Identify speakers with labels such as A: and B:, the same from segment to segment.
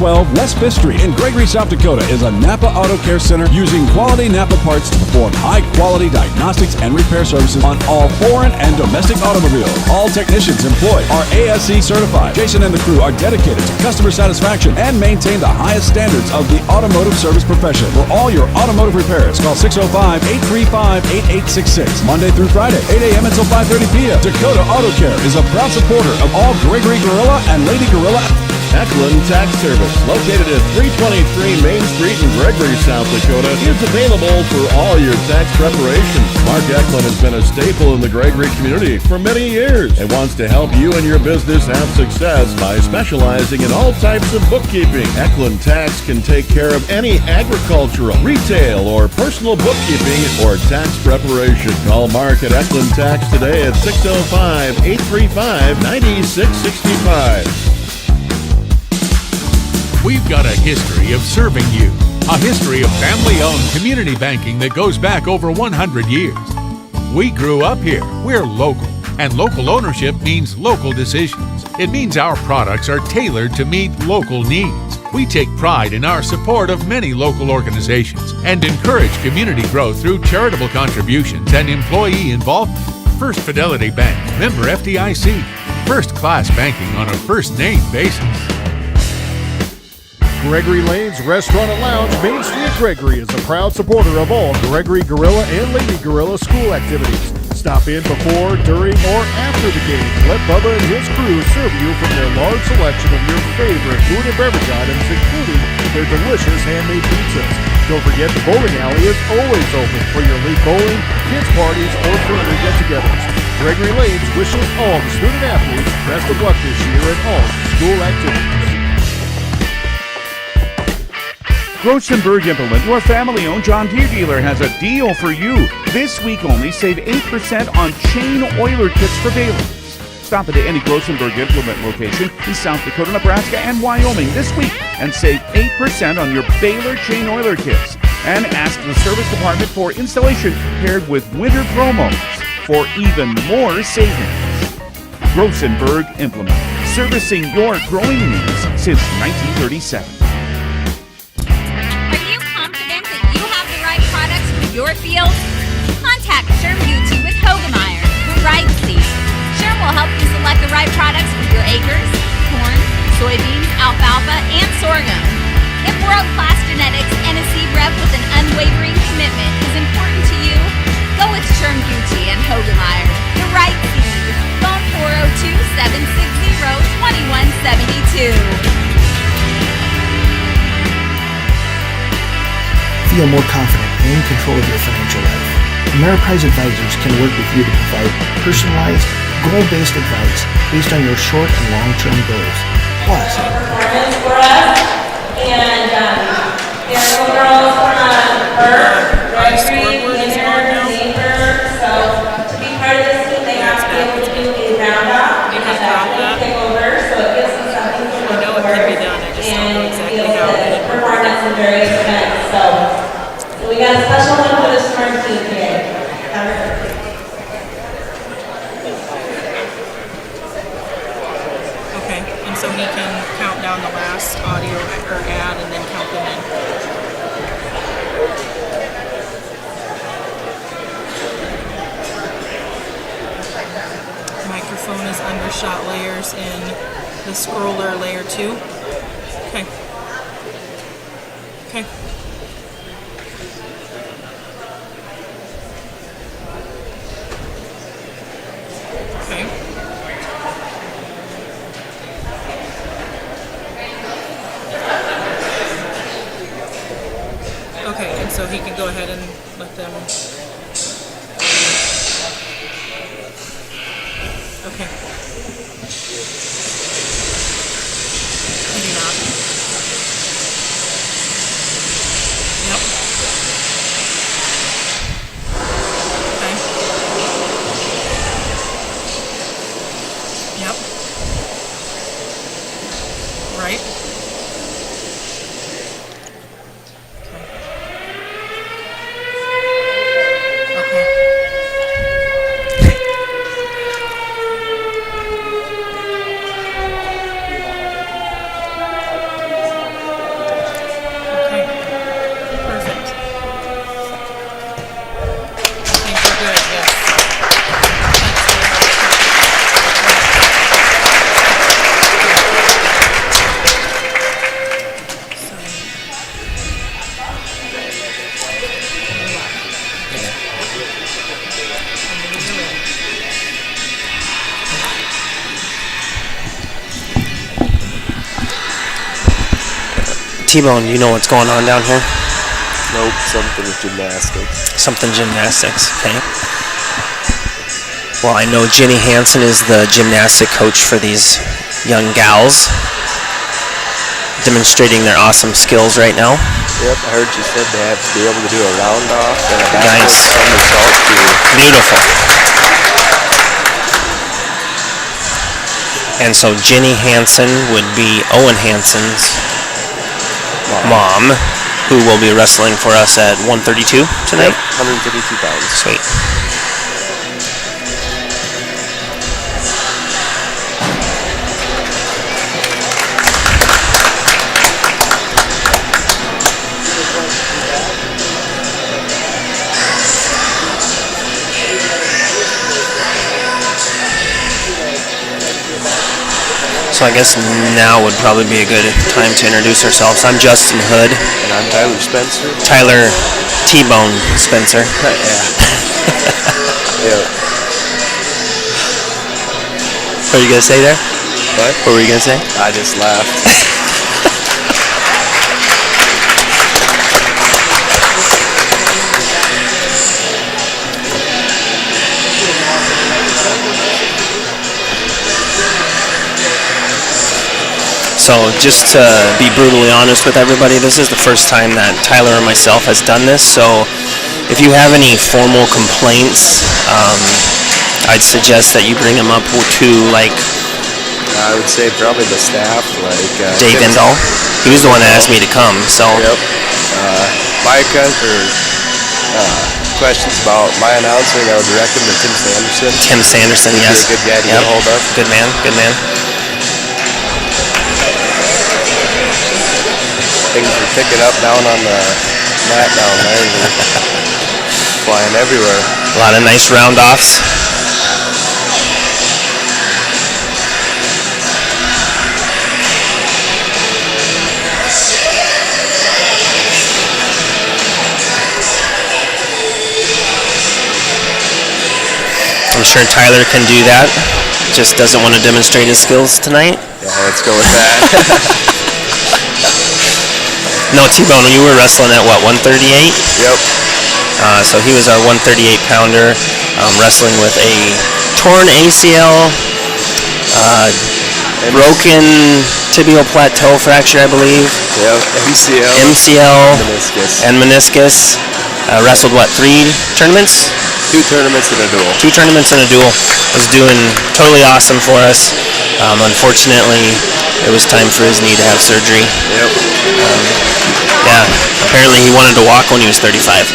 A: 112 West 5th Street in Gregory, South Dakota is a Napa Auto Care Center using quality Napa parts to perform high-quality diagnostics and repair services on all foreign and domestic automobiles. All technicians employed are ASE certified. Jason and the crew are dedicated to customer satisfaction and maintain the highest standards of the automotive service profession. For all your automotive repairs, call 605-835-8866. Monday through Friday, 8 a.m. until 5:30 p.m. Dakota Auto Care is a proud supporter of all Gregory Gorilla and Lady Gorilla.
B: Eklund Tax Service, located at 323 Main Street in Gregory, South Dakota, is available for all your tax preparation. Mark Eklund has been a staple in the Gregory community for many years and wants to help you and your business have success by specializing in all types of bookkeeping. Eklund Tax can take care of any agricultural, retail, or personal bookkeeping or tax preparation. Call Mark at Eklund Tax today at 605-835-9665.
C: We've got a history of serving you, a history of family-owned community banking that goes back over 100 years. We grew up here, we're local, and local ownership means local decisions. It means our products are tailored to meet local needs. We take pride in our support of many local organizations and encourage community growth through charitable contributions and employee involvement. First Fidelity Bank, member FDIC, first-class banking on a first-name basis.
D: Gregory Lane's Restaurant and Lounge, Main Street, Gregory, is a proud supporter of all Gregory Gorilla and Lady Gorilla school activities. Stop in before, during, or after the game. Let Bubba and his crew serve you from their large selection of your favorite food and beverage items, including their delicious handmade pizzas. Don't forget the bowling alley is always open for your league bowling, kids parties, or family get-togethers. Gregory Lane's wishes all the student athletes best of luck this year in all school activities.
E: Grosenberg Implement, your family-owned John Deere dealer, has a deal for you. This week only, save 8% on chain oiler kits for balers. Stop at any Grosenberg Implement location in South Dakota, Nebraska, and Wyoming this week and save 8% on your baler chain oiler kits. And ask the service department for installation paired with winter promos for even more savings. Grosenberg Implement, servicing your growing needs since 1937.
F: Your field? Contact Sherm Beauty with Hogemeyer, the right seed. Sherm will help you select the right products for your acres, corn, soybeans, alfalfa, and sorghum. If world-class genetics and a seed rep with an unwavering commitment is important to you, go with Sherm Beauty and Hogemeyer, the right seed. Phone 402-760-2172.
G: Feel more confident and in control of your financial life. Ameriprise Advisors can work with you to provide personalized, goal-based advice based on your short and long-term goals. Plus,
H: performance for us, and there are girls from Burke, Gregory, Winter, Neighbor. So to be part of this team, they have to be able to do a roundoff and have that take over. So it gives them something to work for. It can be done. I just don't know exactly how it is. Performance in various events. So we got a special one for the smart team today.
I: Okay, and so he can count down the last audio or ad and then count them in. Microphone is under shot layers in the scroller layer 2. Okay. Okay. Okay. Okay, and so he can go ahead and let them. Okay. Maybe not. Yep. Okay. Yep. Right.
J: T-Bone, do you know what's going on down here?
K: Nope, something with gymnastics.
J: Something gymnastics, okay. Well, I know Jenny Hansen is the gymnastic coach for these young gals, demonstrating their awesome skills right now.
K: Yep, I heard you said they have to be able to do a round off and a backward
J: Nice.
K: somersault too.
J: Beautiful. And so Jenny Hansen would be Owen Hansen's mom, who will be wrestling for us at 132 tonight.
K: Yep, 132 pounds.
J: Sweet. So I guess now would probably be a good time to introduce ourselves. I'm Justin Hood.
K: And I'm Tyler Spencer.
J: Tyler T-Bone Spencer.
K: Yeah.
J: What were you going to say there?
K: What?
J: What were you going to say?
K: I just laughed.
J: So just to be brutally honest with everybody, this is the first time that Tyler or myself has done this. So if you have any formal complaints, I'd suggest that you bring them up to like
K: I would say probably the staff, like
J: Dave Endall. He was the one that asked me to come. So
K: yep. Questions about my announcer, I would direct them to Tim Sanderson.
J: Tim Sanderson,
K: He'd
J: yes.
K: be a good guy to get a hold of.
J: Good man, good man.
K: Things are picking up down on the mat down there. They're flying everywhere.
J: A lot of nice round offs. I'm sure Tyler can do that. Just doesn't want to demonstrate his skills tonight.
K: Yeah, let's go with that.
J: No, T-Bone, you were wrestling at what, 138?
K: Yep.
J: So he was our 138 pounder, wrestling with a torn ACL, broken tibial plateau fracture, I believe.
K: Yep,
J: MCL
K: meniscus.
J: and meniscus. Wrestled what, 3 tournaments?
K: 2 tournaments and a duel.
J: 2 tournaments and a duel. Was doing totally awesome for us. Unfortunately, it was time for his knee to have surgery.
K: Yep.
J: Yeah, apparently he wanted to walk when he was 35.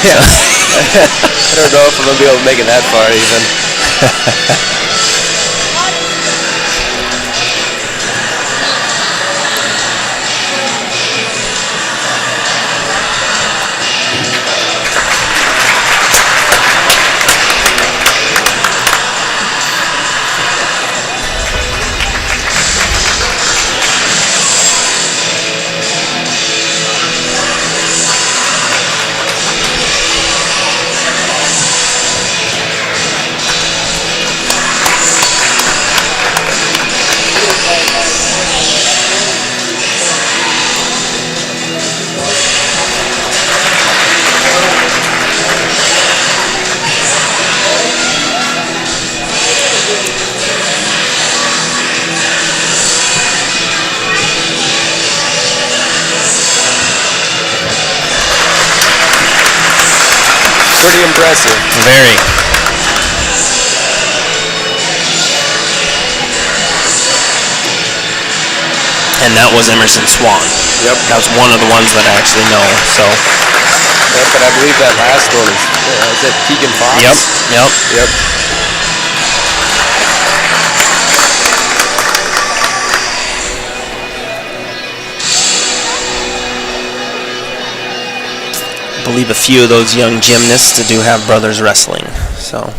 K: Yeah. I don't know if I'm going to be able to make it that far even. Pretty impressive.
J: Very. And that was Emerson Swan.
K: Yep.
J: That was one of the ones that I actually know. So.
K: Yep, but I believe that last one is it Keegan Fox?
J: Yep. I believe a few of those young gymnasts do have brothers wrestling. So.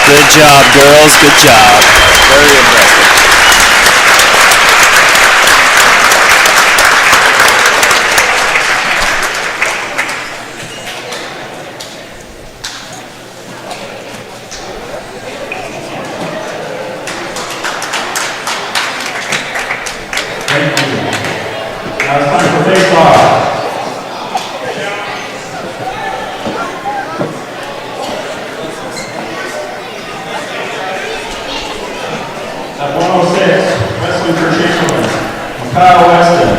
J: Good job, girls. Good job.
K: Very impressive.
L: Now it's time for face-off. At 106, wrestling for Chamberlain, Kyle Weston.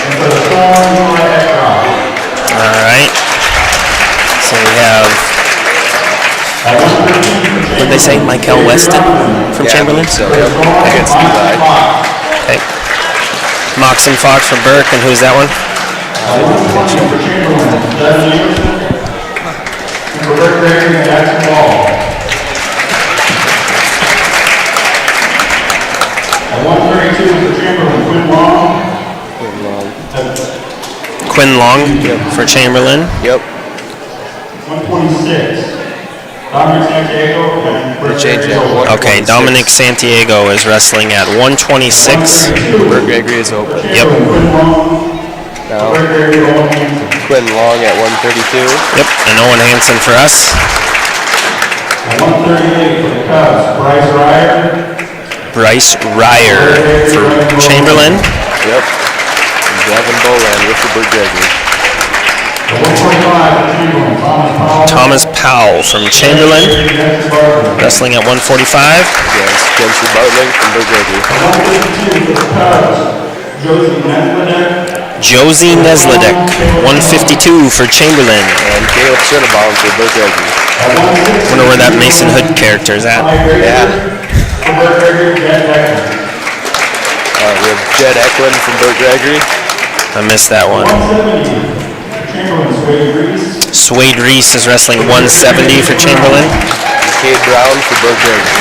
L: And for the Storm, Eli Eckroth.
J: All right. So we have, what did they say, Michael Weston from Chamberlain?
K: So, against Eli.
J: Okay. Moxon Fox for Burke, and who's that one?
L: For Chamberlain, Devin Anderson. And for Burke, Gregory and Jackson Ball. At 132 for Chamberlain, Quinn Long.
J: Quinn Long for Chamberlain.
K: Yep.
L: 126. Dominic Santiago and Burke Gregory.
J: Okay, Dominic Santiago is wrestling at 126.
K: Burke Gregory is open.
J: Yep.
K: Now, Quinn Long at 132.
J: Yep, and Owen Hansen for us.
L: At 138 for the Cubs,
J: Bryce Ryer for Chamberlain.
K: Yep. And Devin Boland with the Burke Gregory.
J: Thomas Powell from Chamberlain, wrestling at 145.
K: Yes, Spencer Bartling from Burke Gregory.
J: Josie Nesledek, 152 for Chamberlain.
K: And Caleb Schönebaum for Burke Gregory.
J: Wonder where that Mason Hood character is at.
K: Yeah. We have Jed Eklund from Burke Gregory.
J: I missed that one. Swade Reese is wrestling 170 for Chamberlain.
K: Cade Brown for Burke Gregory.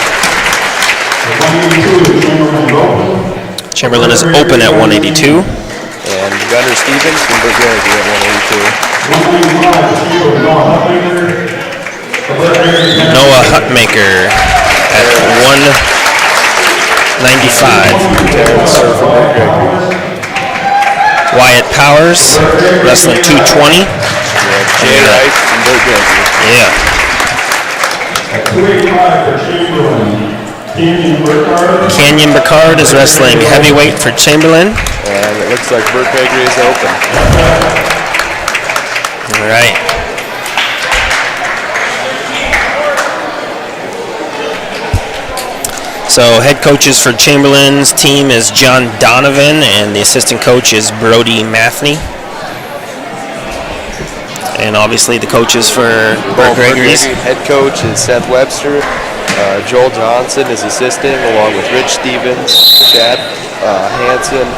J: Chamberlain is open at 182.
K: And Gunnar Stevens from Burke Gregory at 182.
J: Noah Hutmaker at 195.
K: Terrence Surr from Burke Gregory.
J: Wyatt Powers, wrestling 220.
K: Jay Wright from Burke Gregory.
J: Yeah. Canyon Burkhardt is wrestling heavyweight for Chamberlain.
K: And it looks like Burke Gregory is open.
J: All right. So head coaches for Chamberlain's team is John Donovan, and the assistant coach is Brody Mathney. And obviously the coaches for Burke Gregory's.
K: Head coach is Seth Webster. Joel Johnson is assistant, along with Rich Stevens, Chad Hansen.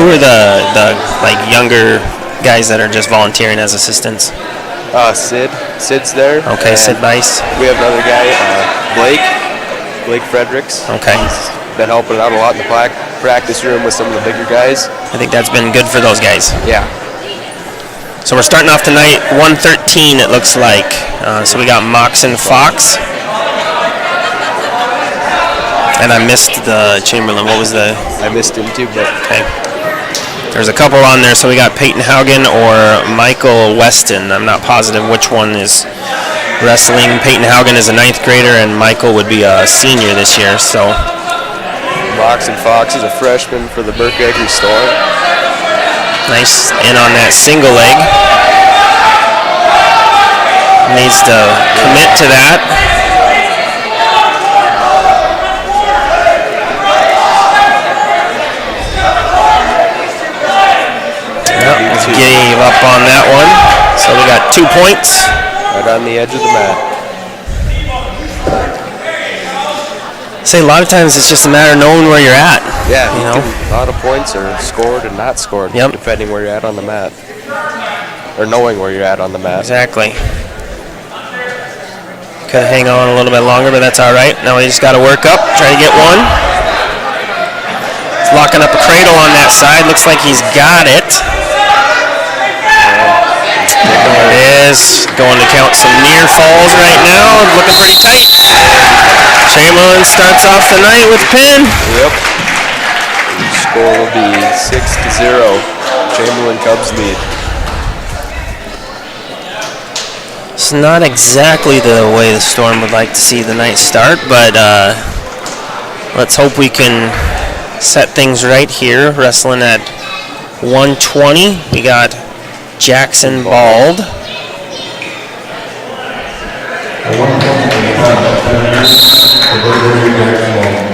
J: Who are the like younger guys that are just volunteering as assistants?
K: Sid's there.
J: Okay, Sid Bice.
K: We have another guy, Blake Fredericks.
J: Okay.
K: He's been helping out a lot in the practice room with some of the bigger guys.
J: I think that's been good for those guys.
K: Yeah.
J: So we're starting off tonight, 113 it looks like. So we got Moxon Fox. And I missed the Chamberlain. What was the...
K: I missed him too, but...
J: Okay. There's a couple on there. So we got Peyton Haugen or Michael Weston. I'm not positive which one is wrestling. Peyton Haugen is a 9th grader, and Michael would be a senior this year. So
K: Moxon Fox is a freshman for the Burke Gregory Storm.
J: Nice in on that single leg. Needs to commit to that. Yep, gave up on that one. So we got 2 points.
K: Right on the edge of the mat.
J: Say a lot of times it's just a matter of knowing where you're at.
K: Yeah,
J: you know,
K: a lot of points are scored and not scored, depending where you're at on the mat, or knowing where you're at on the mat.
J: Exactly. Could hang on a little bit longer, but that's all right. Now we just got to work up, try to get one. He's locking up a cradle on that side. Looks like he's got it. There it is. Going to count some near falls right now. Looking pretty tight. Chamberlain starts off the night with pin.
K: Yep. The score will be 6-0. Chamberlain Cubs lead.
J: It's not exactly the way the Storm would like to see the night start, but let's hope we can set things right here, wrestling at 120. We got Jackson Bald.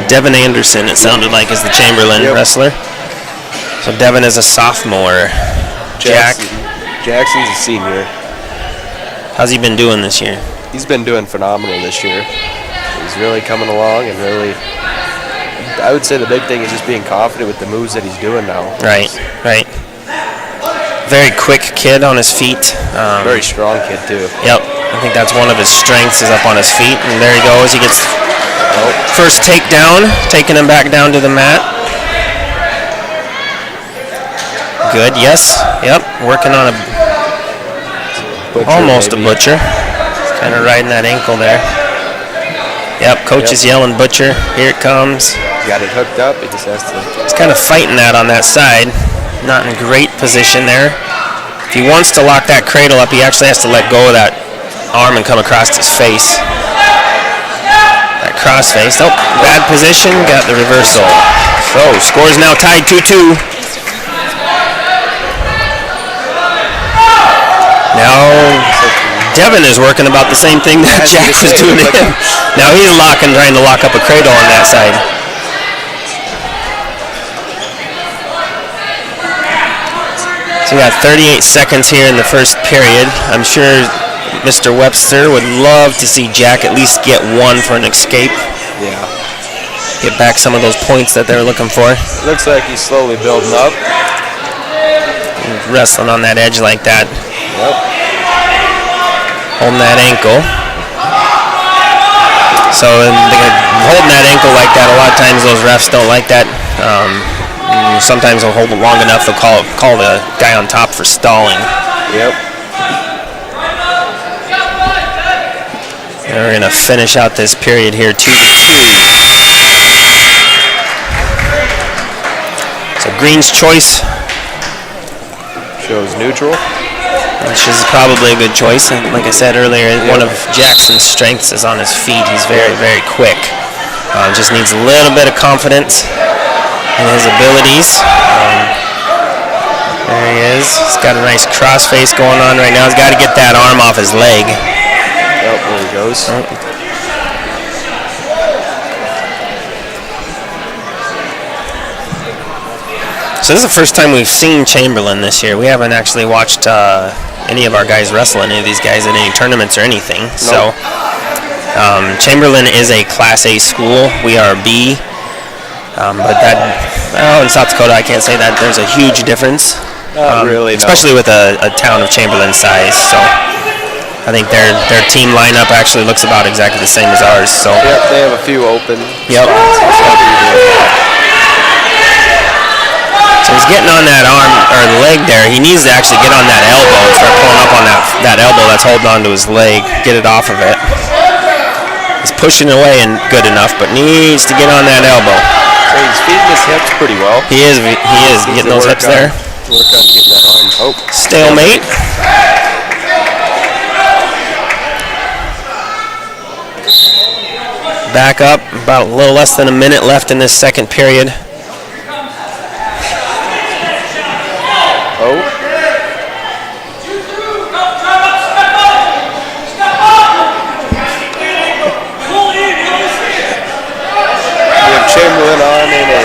J: Devin Anderson, it sounded like, is the Chamberlain wrestler. So Devin is a sophomore.
K: Jackson's a senior.
J: How's he been doing this year?
K: He's been doing phenomenal this year. He's really coming along and really, I would say the big thing is just being confident with the moves that he's doing now.
J: Right. Very quick kid on his feet.
K: Very strong kid too.
J: Yep, I think that's one of his strengths is up on his feet. And there he goes, he gets first takedown, taking him back down to the mat. Good, yes, yep, working on almost a butcher. Kind of riding that ankle there. Yep, coach is yelling butcher. Here it comes.
K: Got it hooked up. He just has to.
J: He's kind of fighting that on that side. Not in great position there. If he wants to lock that cradle up, he actually has to let go of that arm and come across his face. That cross face. Oh, bad position. Got the reversal. So, score's now tied 2-2. Now, Devin is working about the same thing that Jack was doing to him. Now he's trying to lock up a cradle on that side. So we got 38 seconds here in the first period. I'm sure Mr. Webster would love to see Jack at least get one for an escape.
K: Yeah.
J: Get back some of those points that they're looking for.
K: Looks like he's slowly building up.
J: Wrestling on that edge like that.
K: Yep.
J: Holding that ankle. So holding that ankle like that, a lot of times those refs don't like that. Sometimes they'll hold it long enough, they'll call the guy on top for stalling.
K: Yep.
J: And we're going to finish out this period here 2-2. So Green's choice
K: shows neutral.
J: Which is probably a good choice. And like I said earlier, one of Jackson's strengths is on his feet. He's very, very quick. Just needs a little bit of confidence in his abilities. There he is. He's got a nice crossface going on right now. He's got to get that arm off his leg.
K: Yep, there he goes.
J: So this is the first time we've seen Chamberlain this year. We haven't actually watched any of our guys wrestle any of these guys at any tournaments or anything. Nope. So Chamberlain is a Class A school. We are B. But that, in South Dakota, I can't say that there's a huge difference.
K: Not really,
J: especially with a town of Chamberlain size. So I think their team lineup actually looks about exactly the same as ours. So
K: yep, they have a few open.
J: Yep. So he's getting on that arm or the leg there. He needs to actually get on that elbow and start pulling up on that elbow that's holding onto his leg. Get it off of it. He's pushing away and good enough, but needs to get on that elbow.
K: So he's feeding his hips pretty well.
J: He is getting those hips there.
K: Work on getting that arm. Oh,
J: stalemate. Back up. About a little less than a minute left in this second period.
K: Oh. Chamberlain on in a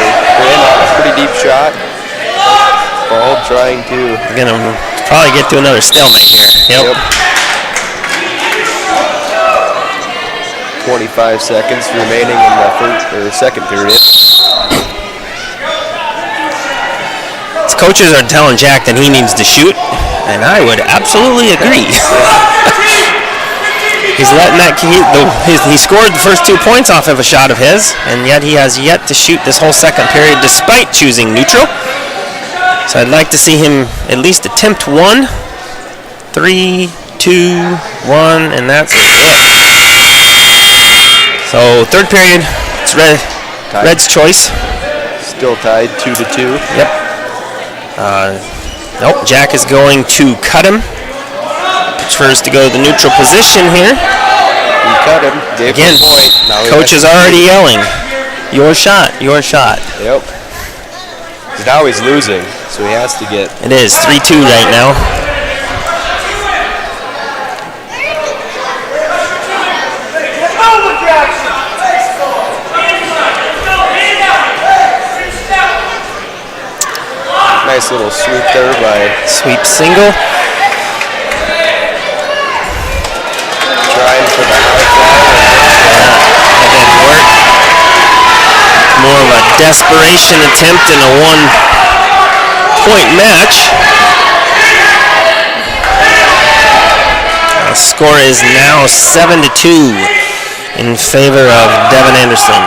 K: pretty deep shot. Ball trying to.
J: Gonna probably get to another stalemate here. Yep.
K: 25 seconds remaining in the second period.
J: His coaches are telling Jack that he needs to shoot, and I would absolutely agree. He's letting he scored the first 2 points off of a shot of his, and yet he has yet to shoot this whole second period despite choosing neutral. So I'd like to see him at least attempt one. 3, 2, 1, and that's it. So third period, it's Red's choice.
K: Still tied 2-2.
J: Yep. Nope, Jack is going to cut him. Prefers to go to the neutral position here.
K: He cut him. Gave
J: again,
K: him a point. Now
J: coach is already yelling, your shot, your shot.
K: Yep. Now he's losing, so he has to get...
J: It is 3-2 right now.
K: Nice little sweep there by...
J: Sweep single.
K: Trying for the high fly.
J: That didn't work. More of a desperation attempt in a one-point match. The score is now 7-2 in favor of Devin Anderson.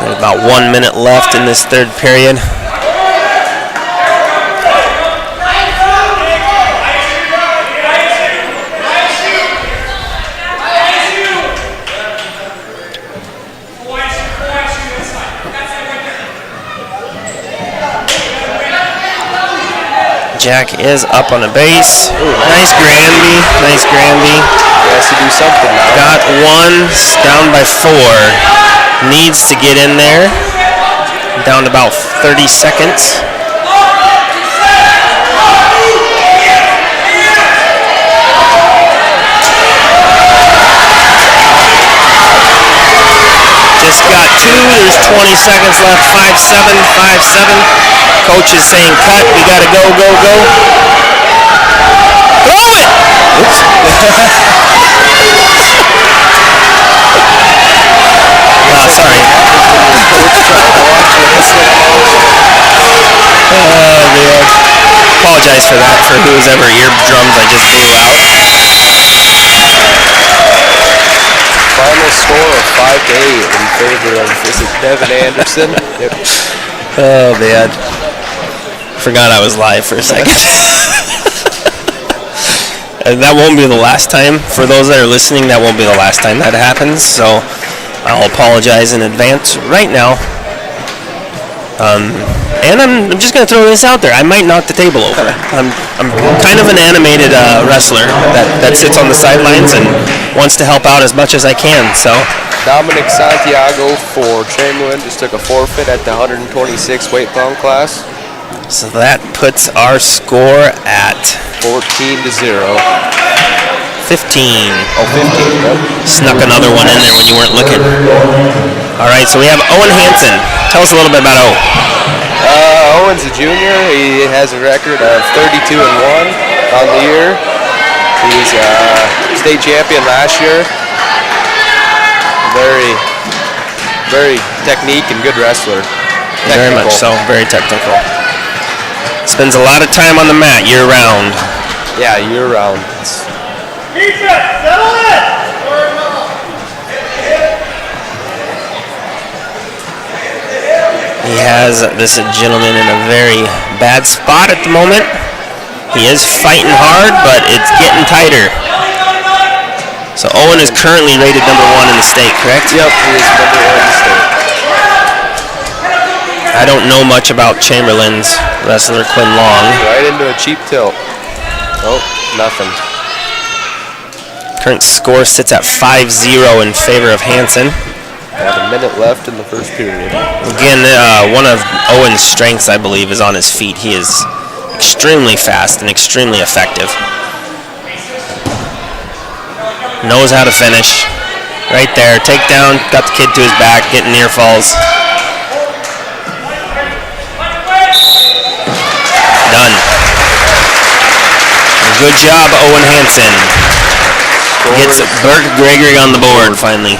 J: There's about 1 minute left in this third period. Jack is up on a base. Nice Granby. Nice Granby.
K: He has to do something now.
J: Got one, down by 4. Needs to get in there. Down to about 30 seconds. Just got 2. There's 20 seconds left. 5-7, 5-7. Coach is saying cut. We gotta go, go, go. Throw it! Oops. Sorry. Oh, man. Apologize for that, for whose ever eardrums I just blew out.
K: Final score of 5-8 in favor of Devin Anderson. Yep.
J: Oh, man. Forgot I was live for a second. And that won't be the last time. For those that are listening, that won't be the last time that happens. So I'll apologize in advance right now. And I'm just going to throw this out there. I might knock the table over. I'm kind of an animated wrestler that sits on the sidelines and wants to help out as much as I can. So
K: Dominic Santiago for Chamberlain just took a forfeit at the 126 weight pound class.
J: So that puts our score at
K: 14-0.
J: 15.
K: Oh, 15. Yep.
J: Snuck another one in there when you weren't looking. All right, so we have Owen Hansen. Tell us a little bit about O.
K: Owen's a junior. He has a record of 32-1 on the year. He's state champion last year. Very technique and good wrestler. Technical.
J: Very much so. Very technical. Spends a lot of time on the mat year round.
K: Yeah, year round.
J: He has this gentleman in a very bad spot at the moment. He is fighting hard, but it's getting tighter. So Owen is currently rated number 1 in the state, correct?
K: Yep, he is number 1 in the state.
J: I don't know much about Chamberlain's wrestler Quinn Long.
K: Right into a cheap tilt. Oh, nothing.
J: Current score sits at 5-0 in favor of Hansen.
K: About a minute left in the first period.
J: Again, one of Owen's strengths, I believe, is on his feet. He is extremely fast and extremely effective. Knows how to finish. Right there, takedown, got the kid to his back, getting near falls. Done. Good job, Owen Hansen. Gets Burke Gregory on the board finally.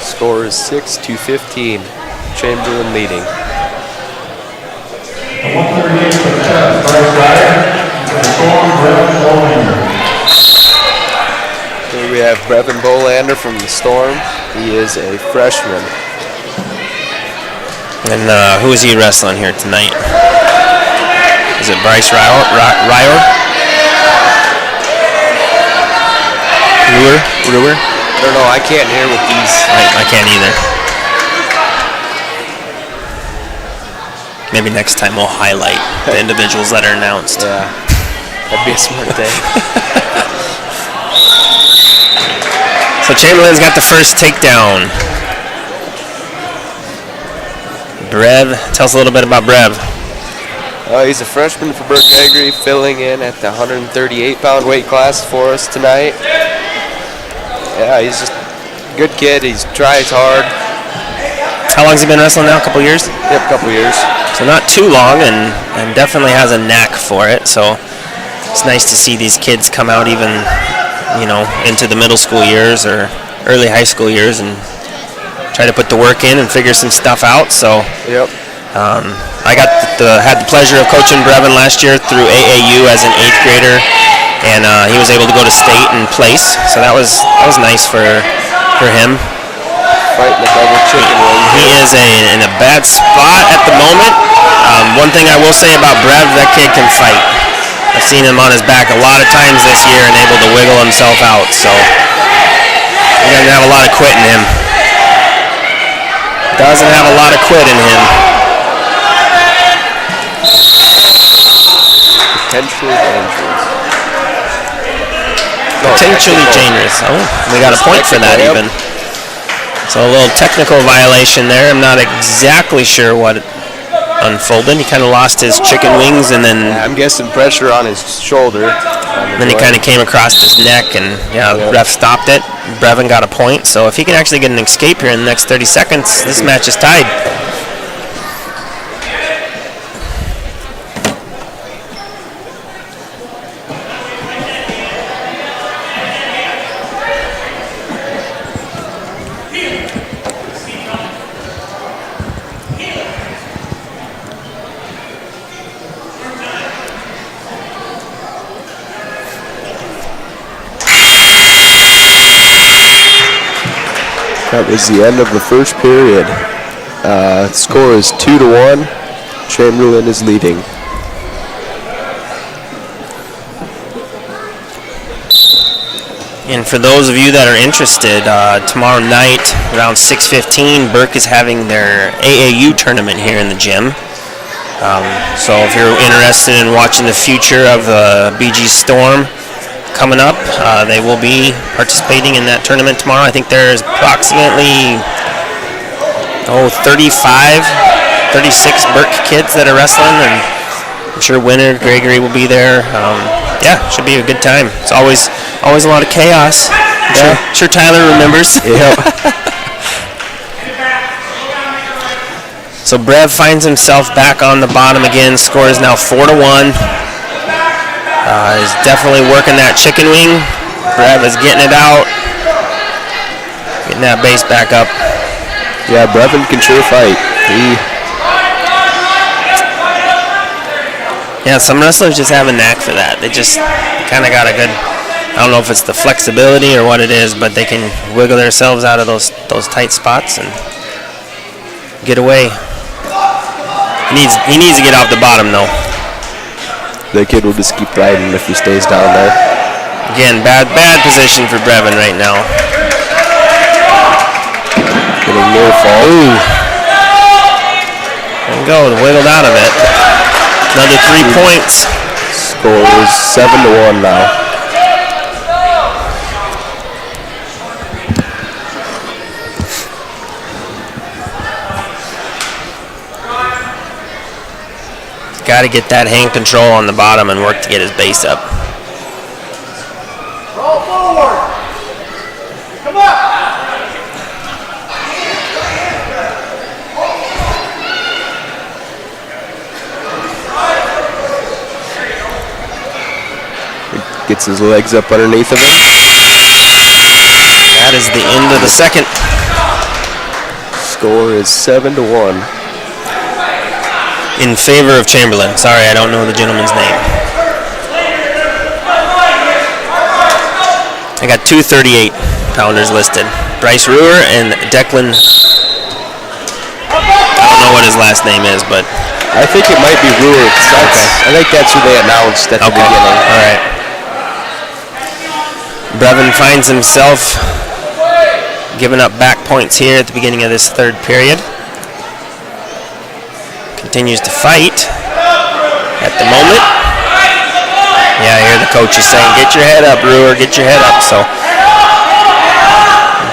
K: Score is 6-15. Chamberlain leading. Here we have Brevin Bolander from the Storm. He is a freshman.
J: And who is he wrestling here tonight? Is it Bryce Ryer? Ruhr?
K: I don't know. I can't hear with these.
J: I can't either. Maybe next time we'll highlight the individuals that are announced.
K: Yeah, that'd be a smart thing.
J: So Chamberlain's got the first takedown. Brev, tell us a little bit about Brev.
K: He's a freshman for Burke Gregory, filling in at the 138-pound weight class for us tonight. Yeah, he's just a good kid. He tries hard.
J: How long has he been wrestling now? A couple years?
K: Yep, a couple years.
J: So not too long, and definitely has a knack for it. So it's nice to see these kids come out even, into the middle school years or early high school years and try to put the work in and figure some stuff out. So
K: yep.
J: I had the pleasure of coaching Brevin last year through AAU as an 8th grader, and he was able to go to state and place. So that was nice for him.
K: Fighting the double chicken wing.
J: He is in a bad spot at the moment. One thing I will say about Brev, that kid can fight. I've seen him on his back a lot of times this year and able to wiggle himself out. So he doesn't have a lot of quit in him. Doesn't have a lot of quit in him.
K: Potentially dangerous.
J: Potentially dangerous. Oh, we got a point for that even. So a little technical violation there. I'm not exactly sure what unfolded. He kind of lost his chicken wings, and then
K: I'm guessing pressure on his shoulder.
J: Then he kind of came across his neck, and the ref stopped it. Brevin got a point. So if he can actually get an escape here in the next 30 seconds, this match is tied.
K: That was the end of the first period. Score is 2-1. Chamberlain is leading.
J: And for those of you that are interested, tomorrow night around 6:15, Burke is having their AAU tournament here in the gym. So if you're interested in watching the future of BG Storm coming up, they will be participating in that tournament tomorrow. I think there's approximately 35, 36 Burke kids that are wrestling, and I'm sure winner Gregory will be there. Should be a good time. It's always a lot of chaos. I'm sure Tyler remembers.
K: Yep.
J: So Brev finds himself back on the bottom again. Score is now 4-1. He's definitely working that chicken wing. Brev is getting it out. Getting that base back up.
K: Yeah, Brevin can sure fight.
J: Yeah, some wrestlers just have a knack for that. They just kind of got a good, I don't know if it's the flexibility or what it is, but they can wiggle themselves out of those tight spots and get away. He needs to get off the bottom though.
K: The kid will just keep riding if he stays down there.
J: Again, bad position for Brevin right now.
K: Getting near fall.
J: Ooh. There we go, wiggled out of it. Another 3 points.
K: Score is 7-1 now.
J: Got to get that hand control on the bottom and work to get his base up.
L: Roll forward. Come on.
K: Gets his legs up underneath of him.
J: That is the end of the second.
K: Score is 7-1.
J: In favor of Chamberlain. Sorry, I don't know the gentleman's name. I got two 38-pounders listed. Bryce Ruhr and Declan. I don't know what his last name is, but
K: I think it might be Ruhr. I think that's who they announced at the beginning.
J: All right. Brevin finds himself giving up back points here at the beginning of this third period. Continues to fight at the moment. Yeah, I hear the coach is saying, get your head up, Ruhr, get your head up. So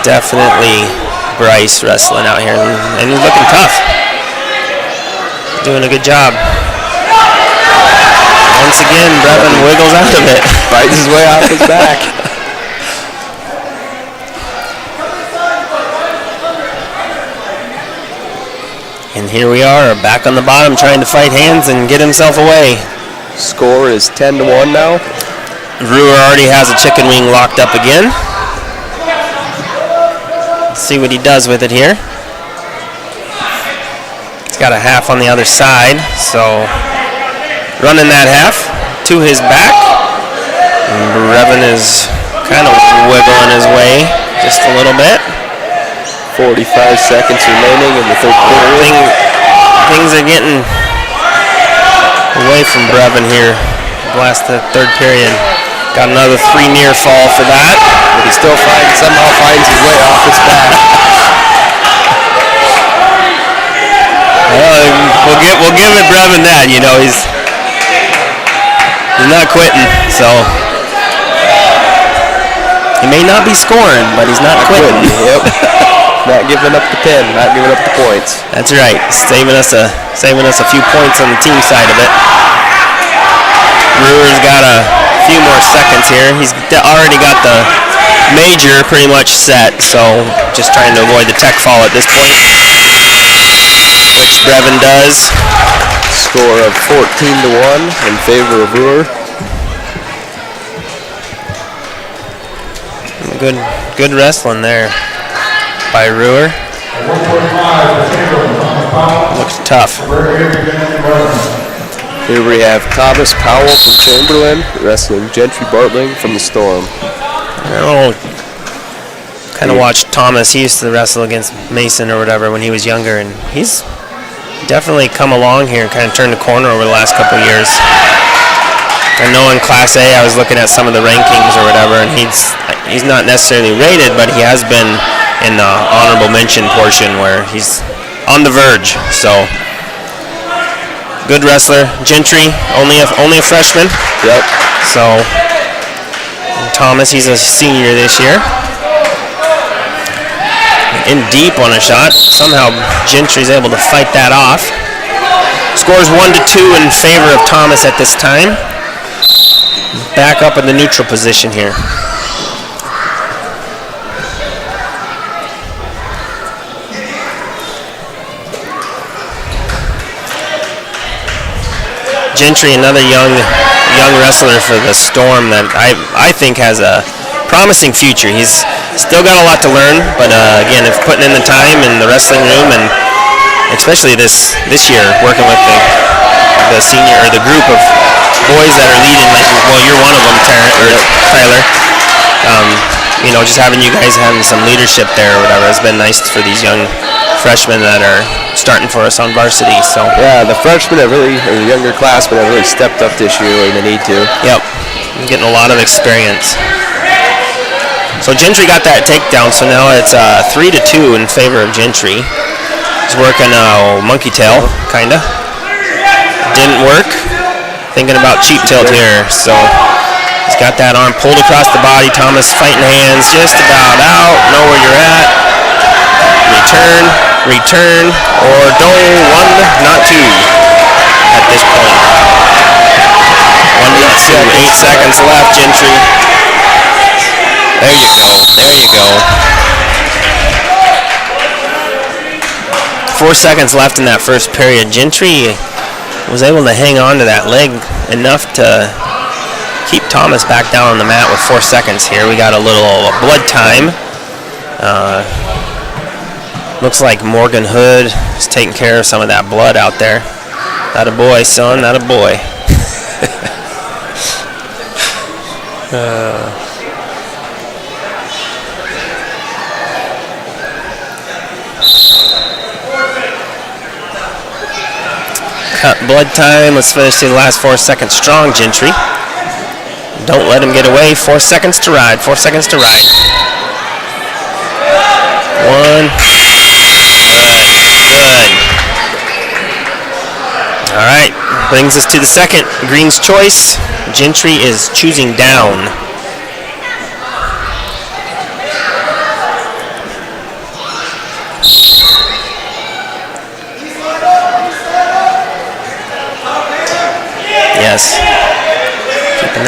J: definitely Bryce wrestling out here, and he's looking tough. Doing a good job. Once again, Brevin wiggles out of it.
K: Bites his way off his back.
J: And here we are, back on the bottom, trying to fight hands and get himself away.
K: Score is 10-1 now.
J: Brewer already has a chicken wing locked up again. Let's see what he does with it here. He's got a half on the other side, so running that half to his back. And Brevin is kind of wiggling his way just a little bit.
K: 45 seconds remaining in the third quarter.
J: Things are getting away from Brevin here. Last the third period. Got another 3 near fall for that.
K: But he still somehow finds his way off his back.
J: We'll give it Brevin that. You know, he's not quitting. So he may not be scoring, but he's not quitting.
K: Yep. Not giving up the pin, not giving up the points.
J: That's right. Saving us a few points on the team side of it. Brewer's got a few more seconds here. He's already got the major pretty much set, so just trying to avoid the tech fall at this point, which Brevin does.
K: Score of 14-1 in favor of Brewer.
J: Good wrestling there by Brewer. Looks tough.
K: Here we have Thomas Powell from Chamberlain wrestling Gentry Bartling from the Storm.
J: I kind of watched Thomas. He used to wrestle against Mason or whatever when he was younger, and he's definitely come along here and kind of turned the corner over the last couple of years. I know in Class A I was looking at some of the rankings or whatever, and he's not necessarily rated, but he has been in the honorable mention portion where he's on the verge. So good wrestler. Gentry, only a freshman.
K: Yep.
J: So Thomas, he's a senior this year. In deep on a shot. Somehow Gentry's able to fight that off. Scores 1-2 in favor of Thomas at this time. Back up in the neutral position here. Gentry, another young wrestler for the Storm that I think has a promising future. He's still got a lot to learn, but again, if putting in the time in the wrestling room, and especially this year, working with the senior or the group of boys that are leading, like, well, you're one of them, Tyler. You know, just having you guys having some leadership there or whatever has been nice for these young freshmen that are starting for us on varsity. So
K: yeah, the freshmen or the younger classmen have really stepped up this year when they need to.
J: Yep, getting a lot of experience. So Gentry got that takedown, so now it's 3-2 in favor of Gentry. He's working monkey tail, kinda. Didn't work. Thinking about cheap tilt here, so he's got that arm pulled across the body. Thomas fighting hands, just about out. Know where you're at. Return, or don't. 1, not 2 at this point. 1, not 2. 8 seconds left, Gentry. There you go. 4 seconds left in that first period. Gentry was able to hang on to that leg enough to keep Thomas back down on the mat with 4 seconds here. We got a little blood time. Looks like Morgan Hood is taking care of some of that blood out there. Not a boy, son, not a boy. Cut blood time. Let's finish to the last 4 seconds strong, Gentry. Don't let him get away. 4 seconds to ride. 4 seconds to ride. 1. Good. All right. Brings us to the second. Green's choice. Gentry is choosing down.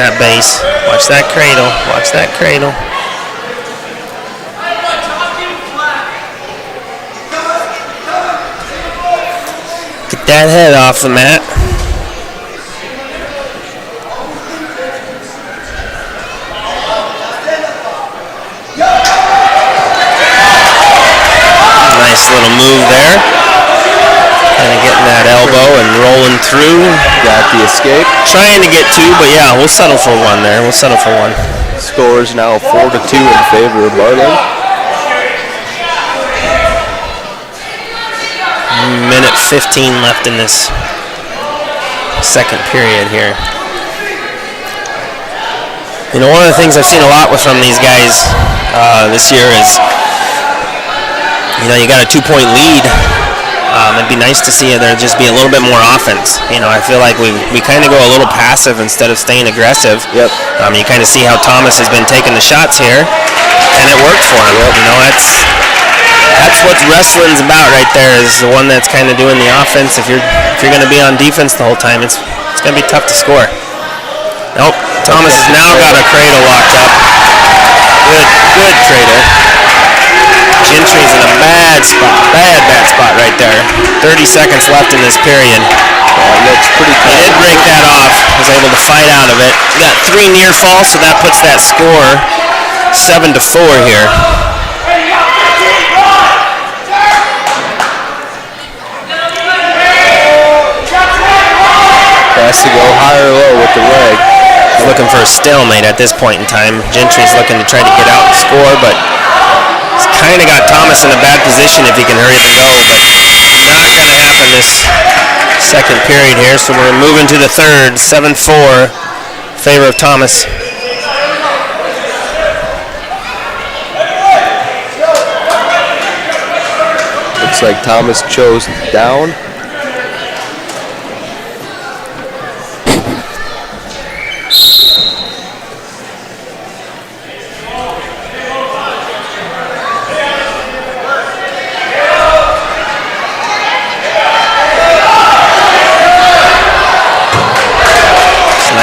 J: that base. Watch that cradle. Watch that cradle. Get that head off the mat. Nice little move there. Kind of getting that elbow and rolling through.
K: Got the escape.
J: Trying to get two, but yeah, we'll settle for one there. We'll settle for one.
K: Score is now 4-2 in favor of Bartlett.
J: Minute 15 left in this second period here. You know, one of the things I've seen a lot from these guys this year is, you know, you got a 2-point lead. It'd be nice to see there just be a little bit more offense. You know, I feel like we kind of go a little passive instead of staying aggressive.
K: Yep.
J: You kind of see how Thomas has been taking the shots here, and it worked for him. Yep. You know, that's what wrestling's about right there, is the one that's kind of doing the offense. If you're going to be on defense the whole time, it's going to be tough to score. Nope. Thomas has now got a cradle locked up. Good cradle. Gentry's in a bad spot right there. 30 seconds left in this period.
K: Looks pretty
J: He did break that off. Was able to fight out of it. Got 3 near falls, so that puts that score 7-4 here.
K: Has to go high or low with the leg.
J: He's looking for a stalemate at this point in time. Gentry's looking to try to get out and score, but he's kind of got Thomas in a bad position if he can hurry up and go, but not going to happen this second period here. So we're moving to the third, 7-4, favor of Thomas.
K: Looks like Thomas chose down.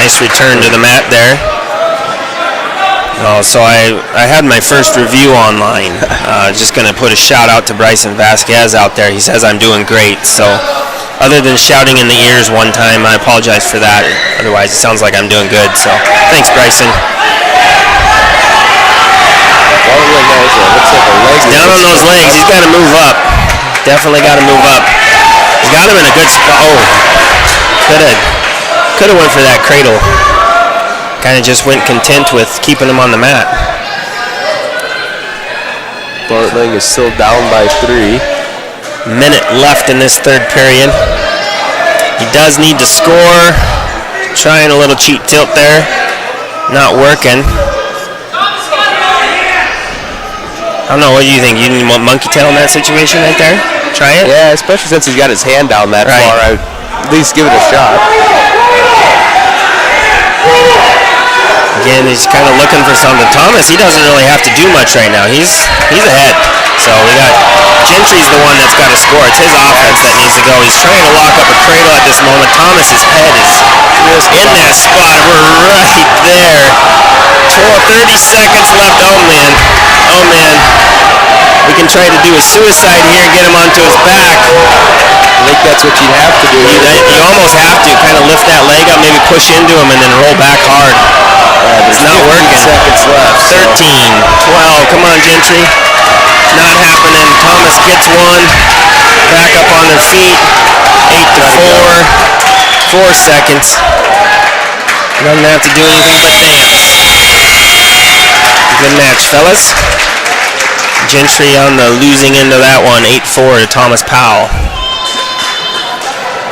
J: Nice return to the mat there. So I had my first review online. Just going to put a shout out to Bryson Vasquez out there. He says I'm doing great. So other than shouting in the ears one time, I apologize for that. Otherwise, it sounds like I'm doing good. So thanks, Bryson. Down on those legs. He's got to move up. Definitely got to move up. He's got him in a good spot. Oh, could have went for that cradle. Kind of just went content with keeping him on the mat.
K: Bartling is still down by 3.
J: Minute left in this third period. He does need to score. Trying a little cheap tilt there. Not working. I don't know, what do you think? You want monkey tail in that situation right there? Try it?
K: Yeah, especially since he's got his hand down that far. I'd at least give it a shot.
J: Again, he's kind of looking for something. Thomas, he doesn't really have to do much right now. He's ahead. So we got Gentry's the one that's got to score. It's his offense that needs to go. He's trying to lock up a cradle at this moment. Thomas's head is just in that spot. We're right there. 30 seconds left. Oh man. We can try to do a suicide here and get him onto his back.
K: I think that's what you'd have to do.
J: You almost have to kind of lift that leg up, maybe push into him, and then roll back hard. It's not working.
K: Seconds left.
J: 13, 12. Come on, Gentry. Not happening. Thomas gets one. Back up on their feet. 8-4. 4 seconds. Doesn't have to do anything but dance. Good match, fellas. Gentry on the losing end of that one. 8-4 to Thomas Powell.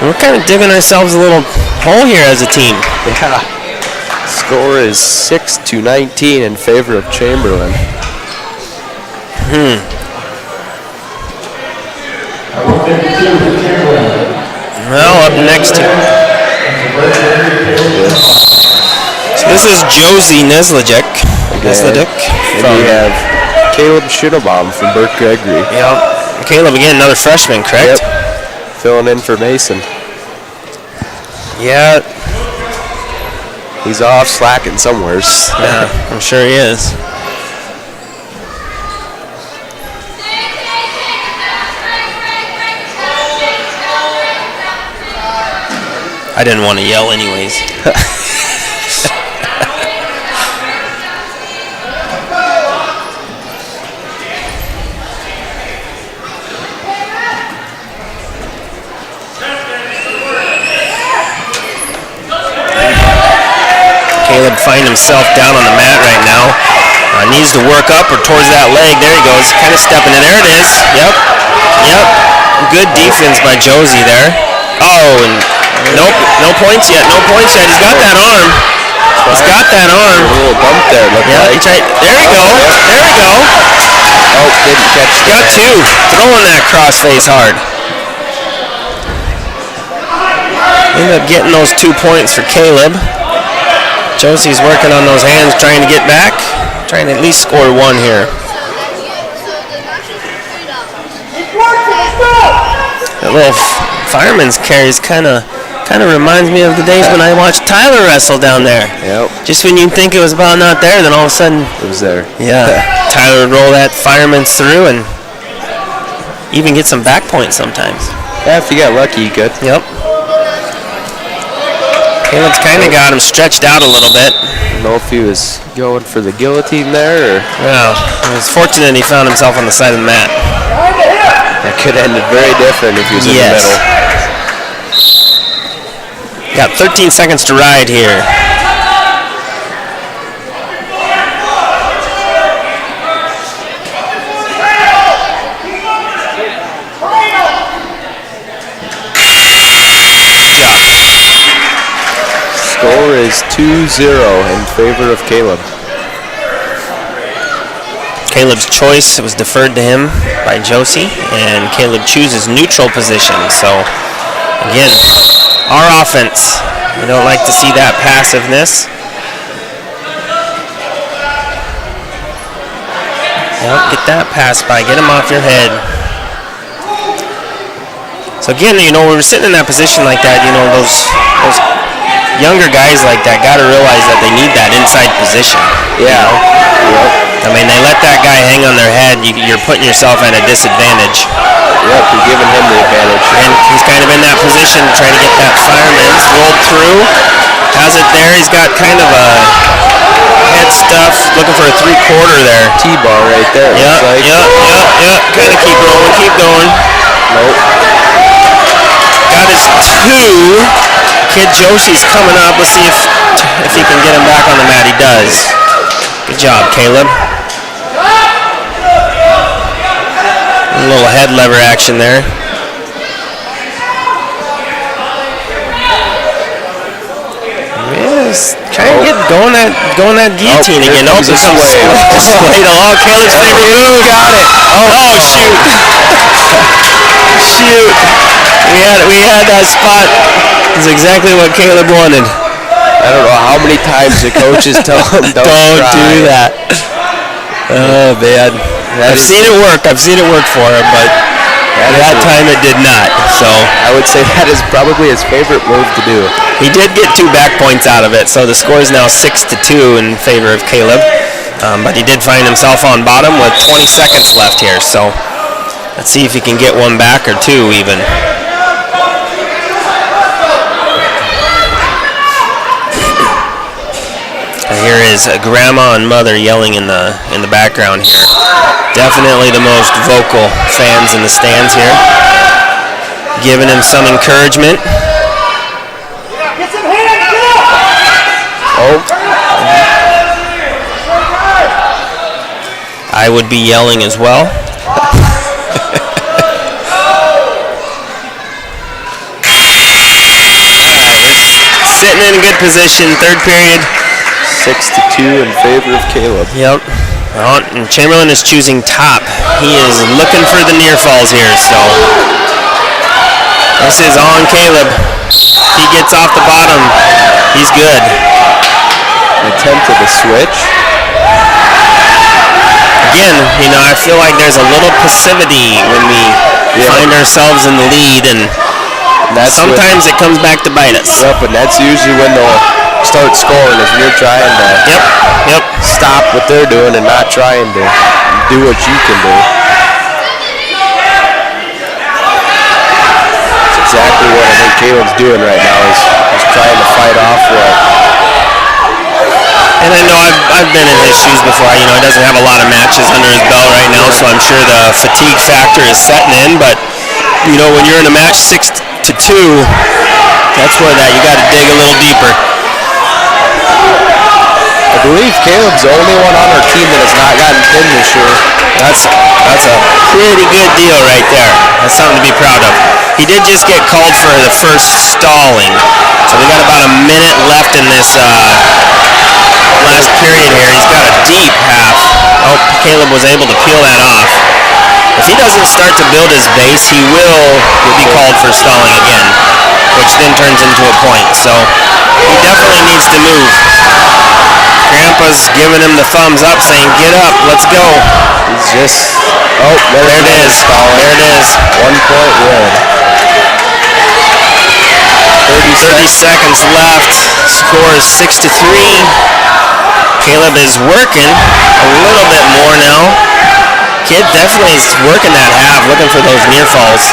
J: We're kind of digging ourselves a little hole here as a team.
K: Yeah. Score is 6-19 in favor of Chamberlain.
J: Well, up next here. So this is Josie Neslajek.
K: And we have Caleb Schittelbaum from Burke Gregory.
J: Yeah. Caleb again, another freshman, correct?
K: Yep. Filling in for Mason.
J: Yeah.
K: He's off slacking somewhere.
J: Yeah, I'm sure he is. I didn't want to yell anyways. Caleb find himself down on the mat right now. Needs to work up or towards that leg. There he goes. Kind of stepping in. There it is. Yep. Good defense by Josie there. Oh, and nope. No points yet. He's got that arm. A
K: little bump there.
J: There we go.
K: Oh, didn't catch the
J: Got two. Throwing that crossface hard. Ended up getting those 2 points for Caleb. Josie's working on those hands, trying to get back. Trying to at least score one here. That little fireman's carries kind of reminds me of the days when I watched Tyler wrestle down there.
K: Yep.
J: Just when you think it was about not there, then all of a sudden
K: it was there.
J: Yeah. Tyler would roll that fireman's through and even get some back points sometimes.
K: Yeah, if you got lucky, you could.
J: Yep. Caleb's kind of got him stretched out a little bit.
K: I don't know if he was going for the guillotine there or...
J: Well, he was fortunate he found himself on the side of the mat.
K: That could have ended very different if he was in the middle.
J: Got 13 seconds to ride here.
K: Score is 2-0 in favor of Caleb.
J: Caleb's choice was deferred to him by Josie, and Caleb chooses neutral position. So, again, our offense, we don't like to see that passiveness. Yep, get that pass by, get him off your head. So again, when we're sitting in that position like that, those younger guys like that got to realize that they need that inside position.
K: Yeah. Yep.
J: I mean, they let that guy hang on their head. You're putting yourself at a disadvantage.
K: Yep, you're giving him the advantage.
J: And he's kind of in that position trying to get that fireman's rolled through. Has it there. He's got kind of a head stuff, looking for a 3/4 there.
K: T-bar right there.
J: Yep. Kind of keep rolling, keep going.
K: Nope.
J: Got his two. Kid Josie's coming up. Let's see if he can get him back on the mat. He does. Good job, Caleb. A little head lever action there. Yes, trying to get going that guillotine again. Oh, this comes Slade along. Caleb's favorite move. Got it. Oh, shoot. Shoot. We had that spot. It's exactly what Caleb wanted.
K: I don't know how many times the coaches tell him don't
J: do that. Oh man, I've seen it work for him, but that time it did not. So
K: I would say that is probably his favorite move to do.
J: He did get 2 back points out of it, so the score is now 6-2 in favor of Caleb. But he did find himself on bottom with 20 seconds left here. So let's see if he can get one back or 2 even. Here is grandma and mother yelling in the background here. Definitely the most vocal fans in the stands here. Giving him some encouragement.
L: Get some hands, get up!
K: Oh.
J: I would be yelling as well. Sitting in a good position, third period.
K: 6-2 in favor of Caleb.
J: Yep. And Chamberlain is choosing top. He is looking for the near falls here, so this is on Caleb. He gets off the bottom. He's good.
K: Attempt at the switch.
J: Again, I feel like there's a little passivity when we find ourselves in the lead, and sometimes it comes back to bite us.
K: Yep, and that's usually when they'll start scoring is when you're trying to stop what they're doing and not trying to do what you can do. That's exactly what I think Caleb's doing right now is trying to fight off what.
J: And I know I've been in his shoes before. You know, he doesn't have a lot of matches under his belt right now, so I'm sure the fatigue factor is setting in. But you know, when you're in a match 6-2, that's where you got to dig a little deeper.
K: I believe Caleb's the only one on our team that has not gotten pinned this year.
J: That's a pretty good deal right there. That's something to be proud of. He did just get called for the first stalling, so we got about a minute left in this last period here. He's got a deep half. Oh, Caleb was able to peel that off. If he doesn't start to build his base, he will be called for stalling again, which then turns into a point. So he definitely needs to move. Grandpa's giving him the thumbs up, saying, "Get up, let's go."
K: He's just, there it is.
J: There it is.
K: 1 point win.
J: 30 seconds left. Score is 6-3. Caleb is working a little bit more now. Kid definitely is working that half, looking for those near falls.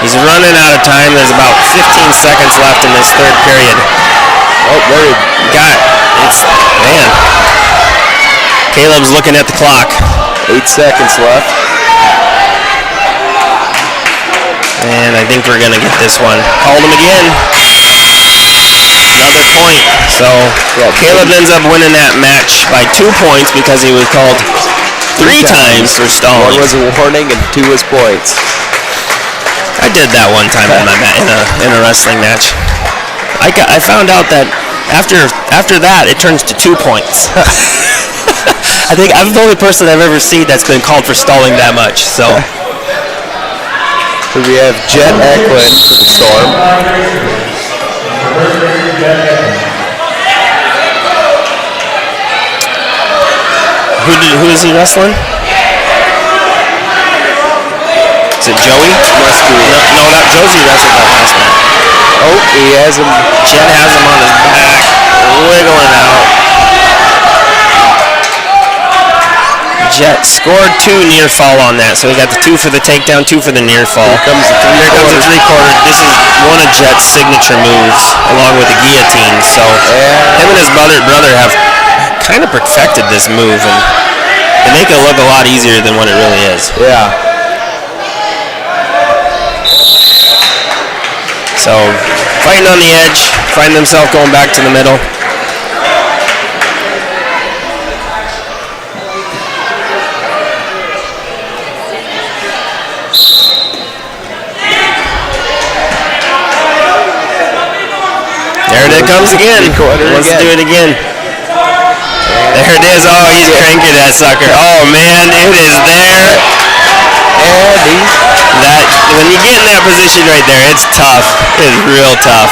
J: He's running out of time. There's about 15 seconds left in this third period.
K: Oh, there he
J: got it's man. Caleb's looking at the clock.
K: 8 seconds left.
J: And I think we're gonna get this one. Called him again. Another point. So Caleb ends up winning that match by 2 points because he was called 3 times for stalling.
K: 1 was a warning and 2 was points.
J: I did that one time in a wrestling match. I found out that after that it turns to 2 points. I think I'm the only person I've ever seen that's been called for stalling that much. So
K: we have Jet Eklund for the Storm.
J: Who is he wrestling? Is it Joey?
K: Must be.
J: No, not Josie wrestled that last match.
K: Oh, he has him.
J: Jet has him on his back, wiggling out. Jet scored 2 near fall on that, so we got the 2 for the takedown, 2 for the near fall.
K: Here comes the
J: three-quarter. This is one of Jet's signature moves, along with the guillotine. So him and his brother have kind of perfected this move, and they make it look a lot easier than what it really is.
K: Yeah.
J: So fighting on the edge, finding himself going back to the middle. There it comes again. Wants to do it again. There it is. Oh, he's cranking that sucker. Oh man, it is there. And when you get in that position right there, it's tough. It is real tough.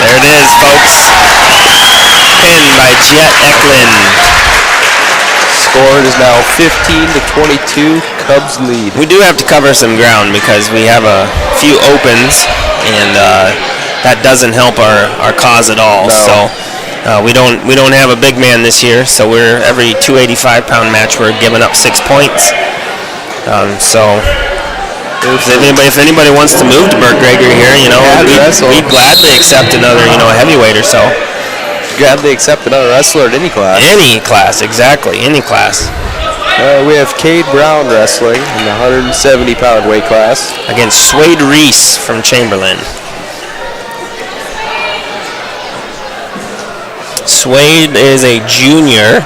J: There it is, folks. Pinned by Jet Eklund.
K: Score is now 15-22. Cubs lead.
J: We do have to cover some ground because we have a few opens, and that doesn't help our cause at all.
K: No.
J: So we don't have a big man this year. So we're every 285-pound match we're giving up 6 points. So if anybody wants to move to Burke Gregory here, we'd gladly accept another heavyweight or so.
K: Gladly accept another wrestler at any class.
J: Any class, exactly, any class.
K: We have Cade Brown wrestling in the 170-pound weight class
J: against Swade Reese from Chamberlain. Swade is a junior,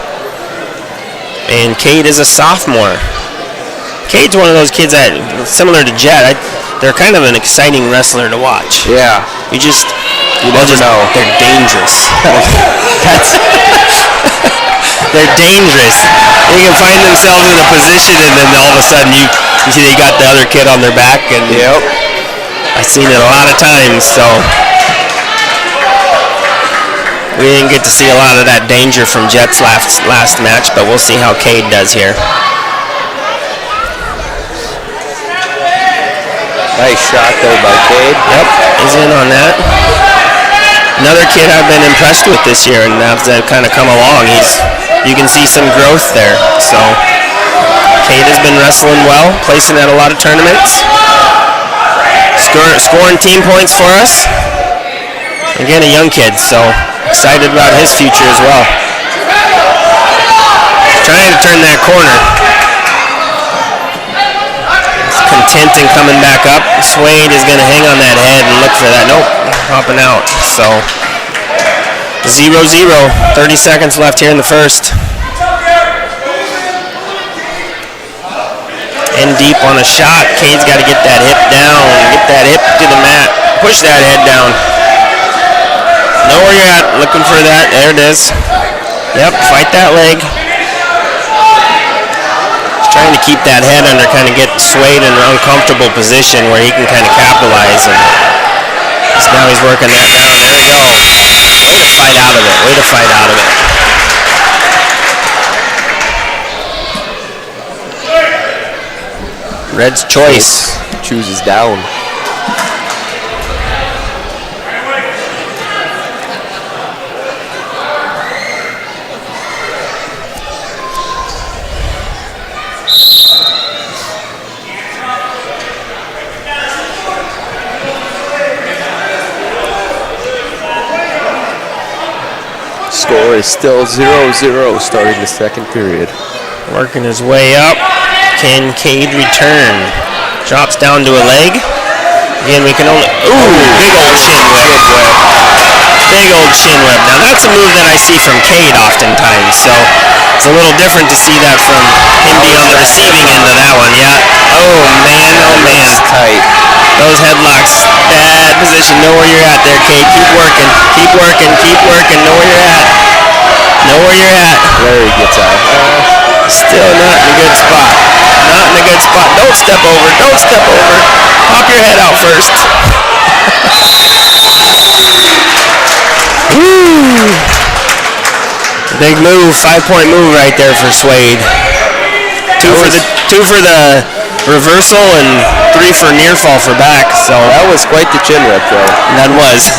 J: and Cade is a sophomore. Cade's one of those kids that, similar to Jet, they're kind of an exciting wrestler to watch.
K: Yeah.
J: You never know. They're dangerous. They're dangerous. They can find themselves in a position, and then all of a sudden you see they got the other kid on their back. And I've seen it a lot of times. So we didn't get to see a lot of that danger from Jet's last match, but we'll see how Cade does here.
K: Nice shot there by Cade.
J: Yep, he's in on that. Another kid I've been impressed with this year, and as they've kind of come along, you can see some growth there. So Cade has been wrestling well, placing at a lot of tournaments, scoring team points for us. Again, a young kid, so excited about his future as well. Trying to turn that corner. Content and coming back up. Swade is going to hang on that head and look for that. Nope, popping out. So 0-0. 30 seconds left here in the first. In deep on a shot. Cade's got to get that hip down. Get that hip to the mat. Push that head down. Know where you're at. Looking for that. There it is. Yep, fight that leg. Trying to keep that head under, kind of get Swade in an uncomfortable position where he can kind of capitalize, and now he's working that down. There we go. Way to fight out of it. Way to fight out of it. Red's choice.
K: Chooses down. Score is still 0-0 starting the second period.
J: Working his way up. Can Cade return? Drops down to a leg. Again, we can only... Ooh, big old chin whip. Big old chin whip. Now, that's a move that I see from Cade oftentimes, so it's a little different to see that from him being on the receiving end of that one, yeah. Oh, man, oh, man.
K: That's tight.
J: Those headlocks, bad position. Know where you're at there, Cade. Keep working, keep working, keep working. Know where you're at. Know where you're at.
K: There he gets out.
J: Still not in a good spot. Not in a good spot. Don't step over. Don't step over. Pop your head out first. Woo! Big move. 5-point move right there for Swade. Two for the reversal and 3 for near fall for back. So
K: that was quite the chin whip, though.
J: That was.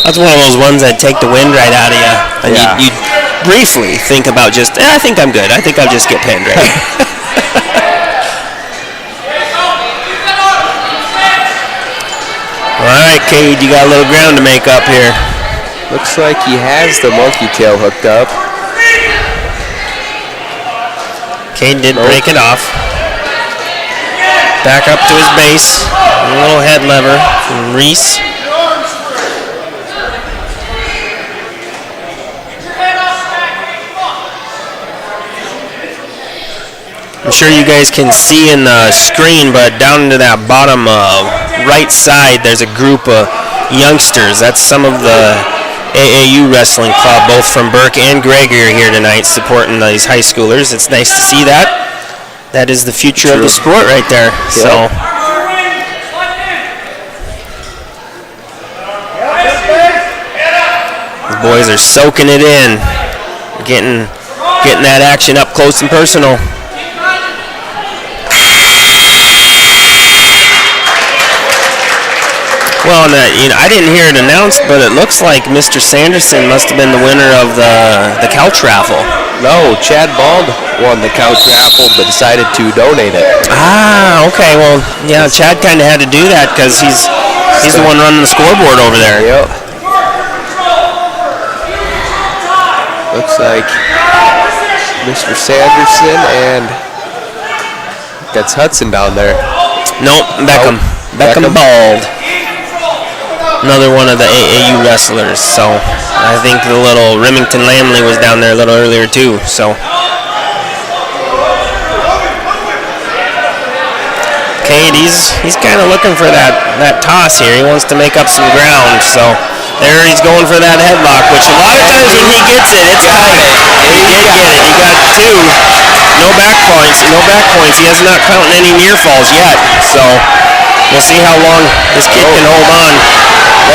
J: That's one of those ones that take the wind right out of you. And you briefly think about just, I think I'm good. I think I'll just get pinned right. All right, Cade, you got a little ground to make up here.
K: Looks like he has the monkey tail hooked up.
J: Cade did break it off. Back up to his base. A little head lever from Reese. I'm sure you guys can see in the screen, but down to that bottom right side, there's a group of youngsters. That's some of the AAU Wrestling Club, both from Burke and Gregory, are here tonight supporting these high schoolers. It's nice to see that. That is the future of the sport right there. Yep. So. The boys are soaking it in, getting that action up close and personal. Well, I didn't hear it announced, but it looks like Mr. Sanderson must have been the winner of the couch raffle.
K: No, Chad Bald won the couch raffle, but decided to donate it.
J: Ah, okay. Well, yeah, Chad kind of had to do that because he's the one running the scoreboard over there.
K: Yep. Looks like Mr. Sanderson and that's Hudson down there.
J: Nope, Beckham. Beckham Bald. Another one of the AAU wrestlers. So I think the little Remington Lamley was down there a little earlier too. So Cade, he's kind of looking for that toss here. He wants to make up some ground. So there he's going for that headlock, which a lot of times when he gets it, it's tight. He did get it. He got 2. No back points. No back points. He has not counted any near falls yet. So we'll see how long this kid can hold on.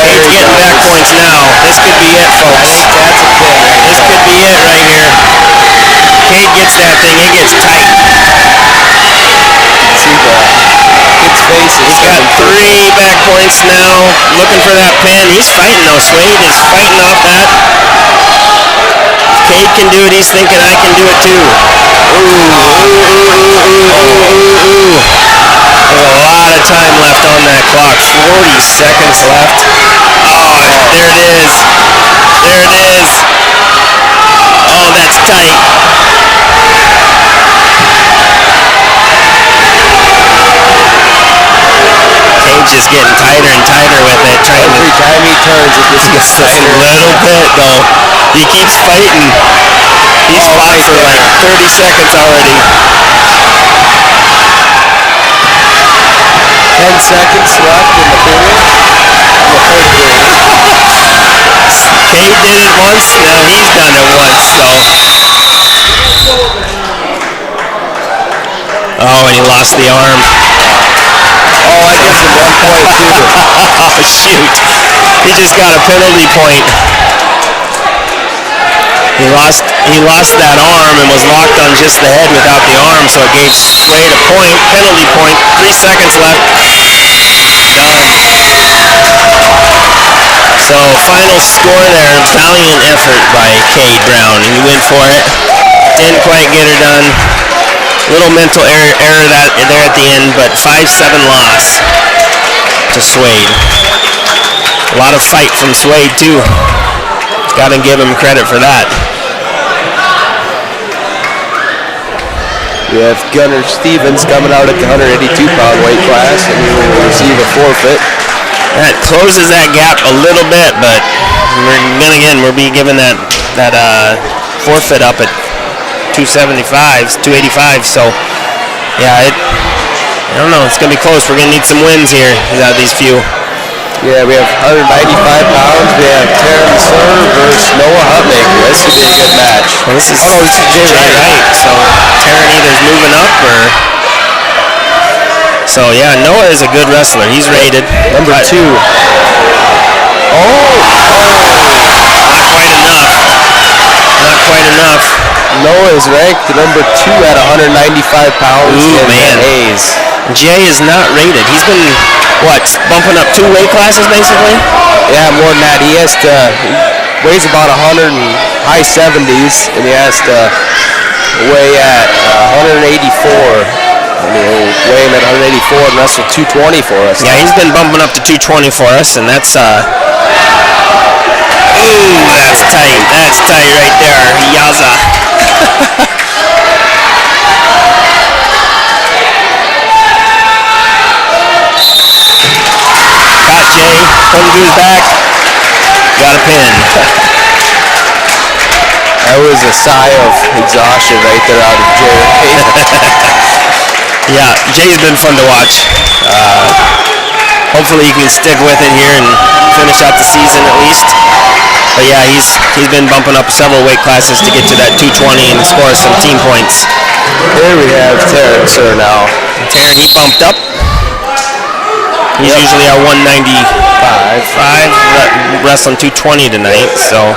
J: Cade's getting back points now. This could be it, folks.
K: That's a pin.
J: This could be it right here. Cade gets that thing. It gets tight.
K: See the kid's pace.
J: He's got 3 back points now. Looking for that pin. He's fighting though. Swade is fighting off that. If Cade can do it, he's thinking I can do it too. Ooh. There's a lot of time left on that clock. 40 seconds left. Oh, there it is. There it is. Oh, that's tight. Cade's just getting tighter and tighter with it.
K: Every time he turns, it just gets tighter.
J: A little bit, though. He keeps fighting. He's fought for like 30 seconds already.
K: 10 seconds left in the period.
J: Cade did it once, now he's done it once, so. Oh, and he lost the arm.
K: Oh, I guess him 1 point too.
J: Oh, shoot. He just got a penalty point. He lost that arm and was locked on just the head without the arm, so it gave Swade a point, penalty point. 3 seconds left. Done. So final score there, valiant effort by Cade Brown. He went for it. Didn't quite get her done. Little mental error there at the end, but 5-7 loss to Swade. A lot of fight from Swade too. Got to give him credit for that.
K: We have Gunnar Stevens coming out at the 182-pound weight class, and he will receive a forfeit.
J: That closes that gap a little bit, but we'll be giving that forfeit up at 285, so yeah, I don't know, it's gonna be close. We're gonna need some wins here without these few.
K: Yeah, we have 195 pounds. We have Terrence Serve versus Noah Hutmaker. This could be a good match.
J: Well, this is Jay Wright. So Terrence either's moving up or. So yeah, Noah is a good wrestler. He's rated
K: number 2. Oh!
J: Not quite enough. Not quite enough.
K: Noah is ranked number 2 at 195 pounds.
J: Ooh, man.
K: A's.
J: Jay is not rated. He's been, bumping up 2 weight classes basically?
K: Yeah, more than that. He weighs about 100 and high 70s, and he has to weigh at 184. Weighing at 184 and wrestle 220 for us.
J: Yeah, he's been bumping up to 220 for us, and that's ooh, that's tight. That's tight right there. Yaza. Got Jay. Come to his back. Got a pin.
K: That was a sigh of exhaustion right there out of Jay.
J: Yeah, Jay's been fun to watch. Hopefully he can stick with it here and finish out the season at least. But yeah, he's been bumping up several weight classes to get to that 220 and score some team points.
K: Here we have Terrence now.
J: Terrence, he bumped up. He's usually our 195, wrestling 220 tonight, so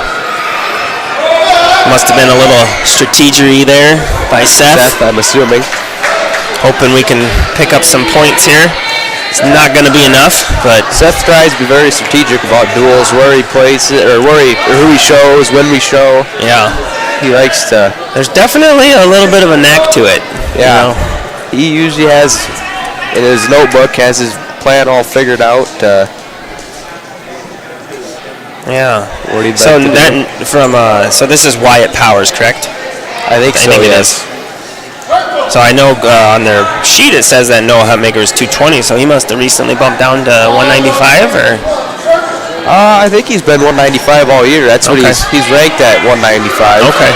J: must have been a little strategery there by Seth,
K: I'm assuming.
J: Hoping we can pick up some points here. It's not going to be enough, but
K: Seth tries to be very strategic about duels, where he places it, or who he shows, when we show.
J: Yeah,
K: he likes to.
J: There's definitely a little bit of a knack to it.
K: Yeah, he usually has in his notebook has his plan all figured out.
J: Yeah. So so this is Wyatt Powers, correct?
K: I think so. Yes.
J: So I know on their sheet it says that Noah Hutmaker is 220, so he must have recently bumped down to 195, or?
K: I think he's been 195 all year. That's what he's ranked at 195.
J: Okay.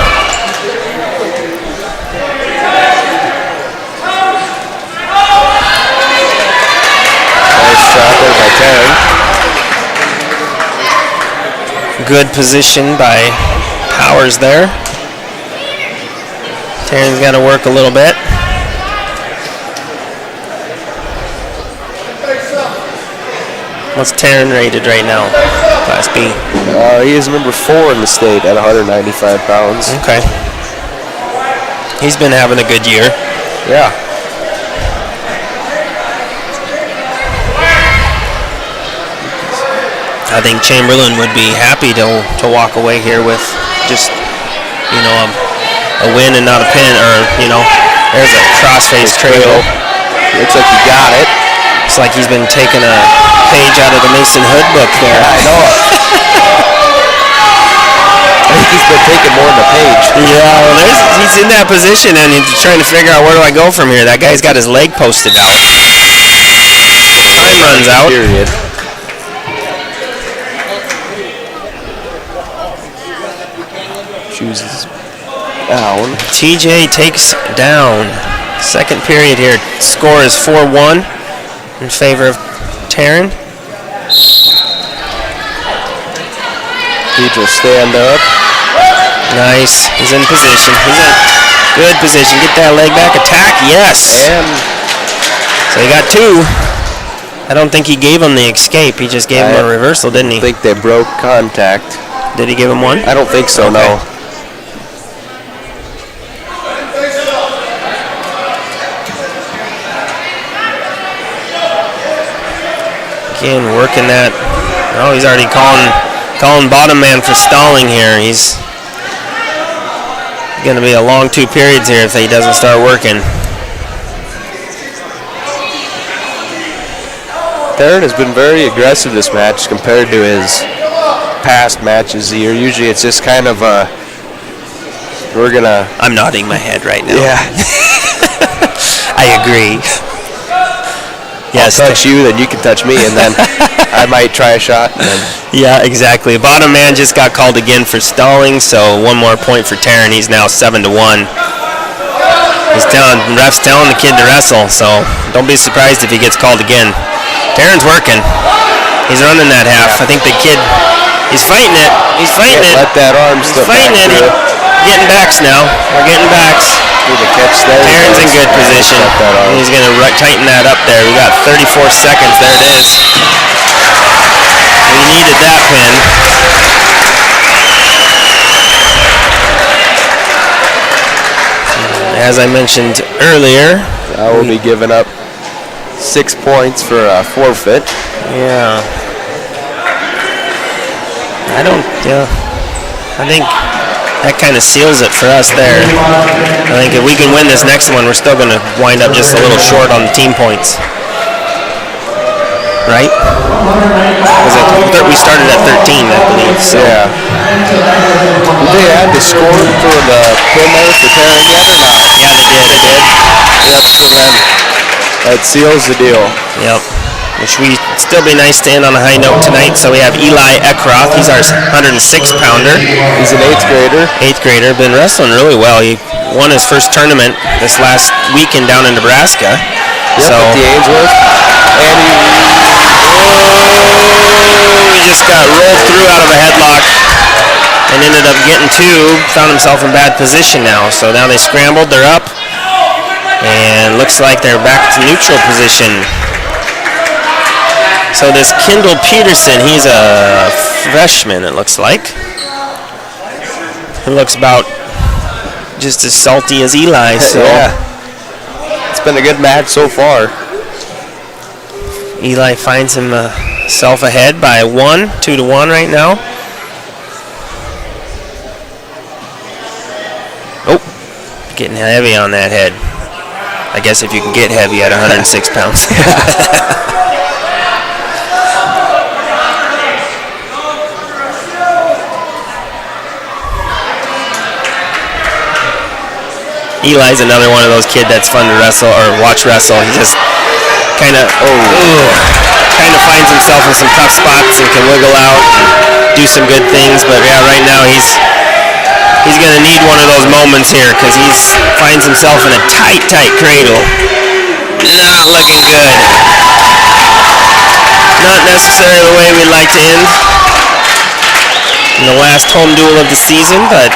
K: Nice shot there by Terry.
J: Good position by Powers there. Terry's got to work a little bit. What's Terran rated right now? Class B.
K: He is number 4 in the state at 195 pounds.
J: Okay. He's been having a good year.
K: Yeah.
J: I think Chamberlain would be happy to walk away here with just, a win and not a pin, or, there's a crossface trail.
K: Looks like he got it.
J: It's like he's been taking a page out of the Mason Hood book there.
K: I know it. I think he's been taking more than a page.
J: Yeah, well, he's in that position, and he's trying to figure out, where do I go from here? That guy's got his leg posted out. Time runs out.
K: Period. Chooses down.
J: TJ takes down. Second period here. Score is 4-1 in favor of Taryn.
K: Pete will stand up.
J: Nice. He's in position. He's in good position. Get that leg back. Attack. Yes.
K: And
J: so he got 2. I don't think he gave him the escape. He just gave him a reversal, didn't he?
K: I think they broke contact.
J: Did he give him 1?
K: I don't think so,
J: okay.
K: No.
J: Again, working that. Oh, he's already calling bottom man for stalling here. He's going to be a long 2 periods here if he doesn't start working.
K: Taryn has been very aggressive this match compared to his past matches here. Usually it's just kind of
J: I'm nodding my head right now.
K: Yeah.
J: I agree.
K: Yes, I'll touch you, then you can touch me, and then I might try a shot. And then
J: yeah, exactly. Bottom man just got called again for stalling, so 1 more point for Taryn. He's now 7-1. Ref's telling the kid to wrestle, so don't be surprised if he gets called again. Taryn's working. He's running that half. I think the kid, he's fighting it. He's fighting it.
K: Let that arm slip.
J: He's fighting it. Getting backs now. We're getting backs. Taryn's in good position. He's going to tighten that up there. We got 34 seconds. There it is. We needed that pin. As I mentioned earlier,
K: I will be giving up 6 points for a forfeit.
J: Yeah. I think that kind of seals it for us there. I think if we can win this next one, we're still going to wind up just a little short on the team points. Right? We started at 13, I believe. So.
K: Yeah. Did they add the score for the pin there for Taryn yet or not?
J: Yeah, they did.
K: Yep, so then that seals the deal.
J: Yep. Which we still be nice to end on a high note tonight. So we have Eli Eckroth. He's our 106-pounder.
K: He's an 8th grader.
J: 8th grader. Been wrestling really well. He won his first tournament this last weekend down in Nebraska.
K: Yep,
J: so
K: at the Ainsworth. And
J: he just got rolled through out of a headlock and ended up getting 2. Found himself in bad position now. So now they scrambled. They're up. And looks like they're back to neutral position. So this Kendall Peterson, he's a freshman, it looks like. He looks about just as salty as Eli. So
K: yeah. It's been a good match so far.
J: Eli finds himself ahead by 1, 2-1 right now. Oh, getting heavy on that head. I guess if you can get heavy at 106 pounds. Eli's another one of those kids that's fun to wrestle or watch wrestle. He just kind of finds himself in some tough spots and can wiggle out and do some good things. But yeah, right now he's going to need one of those moments here because he finds himself in a tight cradle. Not looking good. Not necessarily the way we'd like to end in the last home duel of the season, but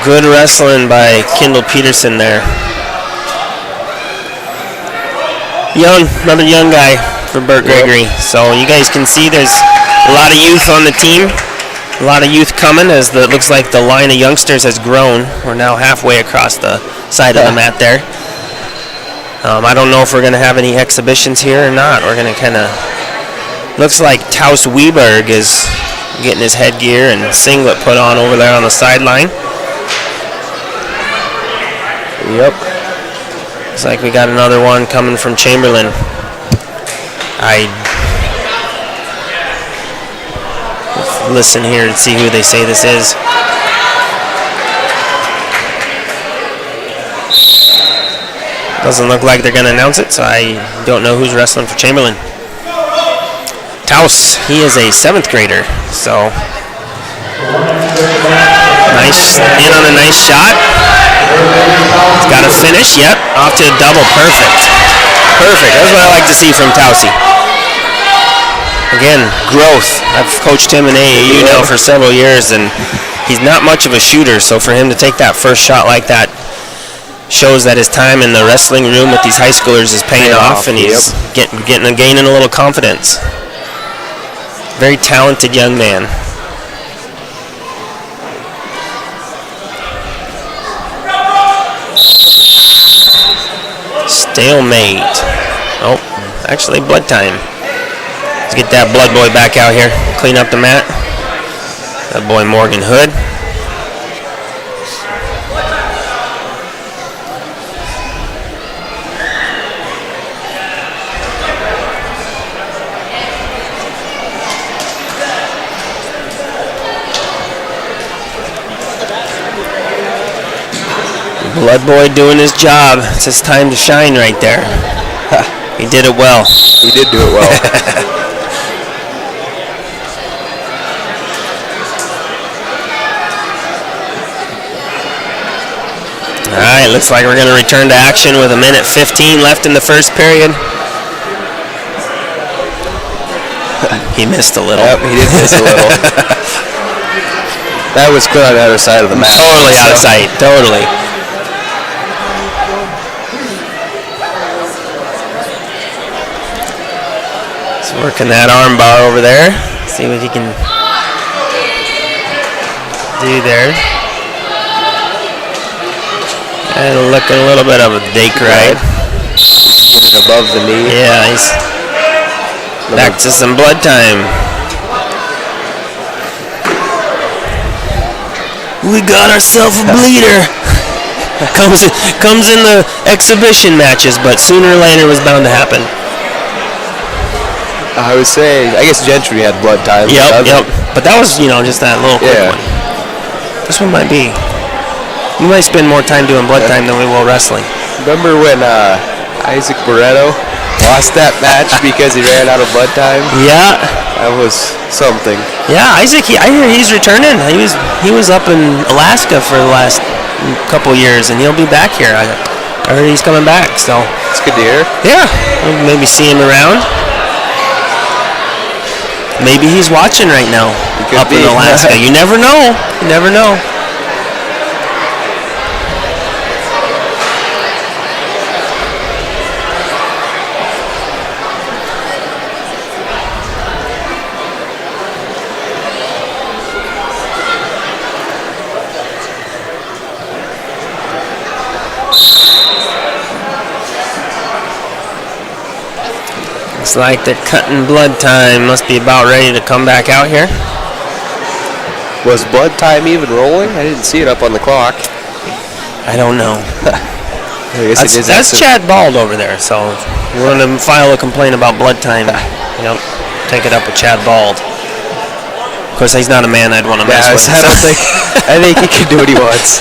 J: good wrestling by Kendall Peterson there. Another young guy for Burke Gregory. So you guys can see there's a lot of youth on the team. A lot of youth coming as it looks like the line of youngsters has grown. We're now halfway across the side of the mat there. I don't know if we're going to have any exhibitions here or not. We're going to kind of Looks like Taus Weberg is getting his headgear and singlet put on over there on the sideline.
K: Yep.
J: Looks like we got another one coming from Chamberlain. Let's listen here and see who they say this is. Doesn't look like they're going to announce it, so I don't know who's wrestling for Chamberlain. Taus, he is a 7th grader, so nice, in on a nice shot. He's got a finish, yep, off to a double, perfect. Perfect, that's what I like to see from Tausi. Again, growth. I've coached him in AAU now for several years, and he's not much of a shooter, so for him to take that first shot like that shows that his time in the wrestling room with these high schoolers is paying off, and he's gaining a little confidence. Very talented young man. Stalemate. Oh, actually blood time. Let's get that blood boy back out here. Clean up the mat. That boy Morgan Hood. Blood boy doing his job. It's his time to shine right there. He did it well.
K: He did do it well.
J: All right, looks like we're going to return to action with 1:15 left in the first period. He missed a little.
K: Yep, he did miss a little. That was clear on the other side of the mat.
J: Totally out of sight. Totally. He's working that arm bar over there. See what he can do there. And looking a little bit of a dake ride.
K: Get it above the knee.
J: Yeah, he's back to some blood time. We got ourselves a bleeder. comes in the exhibition matches, but sooner or later it was bound to happen.
K: I would say, I guess Gentry had blood time.
J: Yep. But that was, just that little quick one. This one might be. We might spend more time doing blood time than we will wrestling.
K: Remember when Isaac Barreto lost that match because he ran out of blood time?
J: Yeah.
K: That was something.
J: Yeah, Isaac, I hear he's returning. He was up in Alaska for the last couple years, and he'll be back here. I heard he's coming back, so.
K: It's good to hear.
J: Yeah, we'll maybe see him around. Maybe he's watching right now up in Alaska. You never know. You never know. Looks like they're cutting blood time. Must be about ready to come back out here.
K: Was blood time even rolling? I didn't see it up on the clock.
J: I don't know.
K: I guess
J: that's Chad Bald over there, so we're going to file a complaint about blood time. Take it up with Chad Bald. Of course, he's not a man I'd want to mess with.
K: I think he can do what he wants.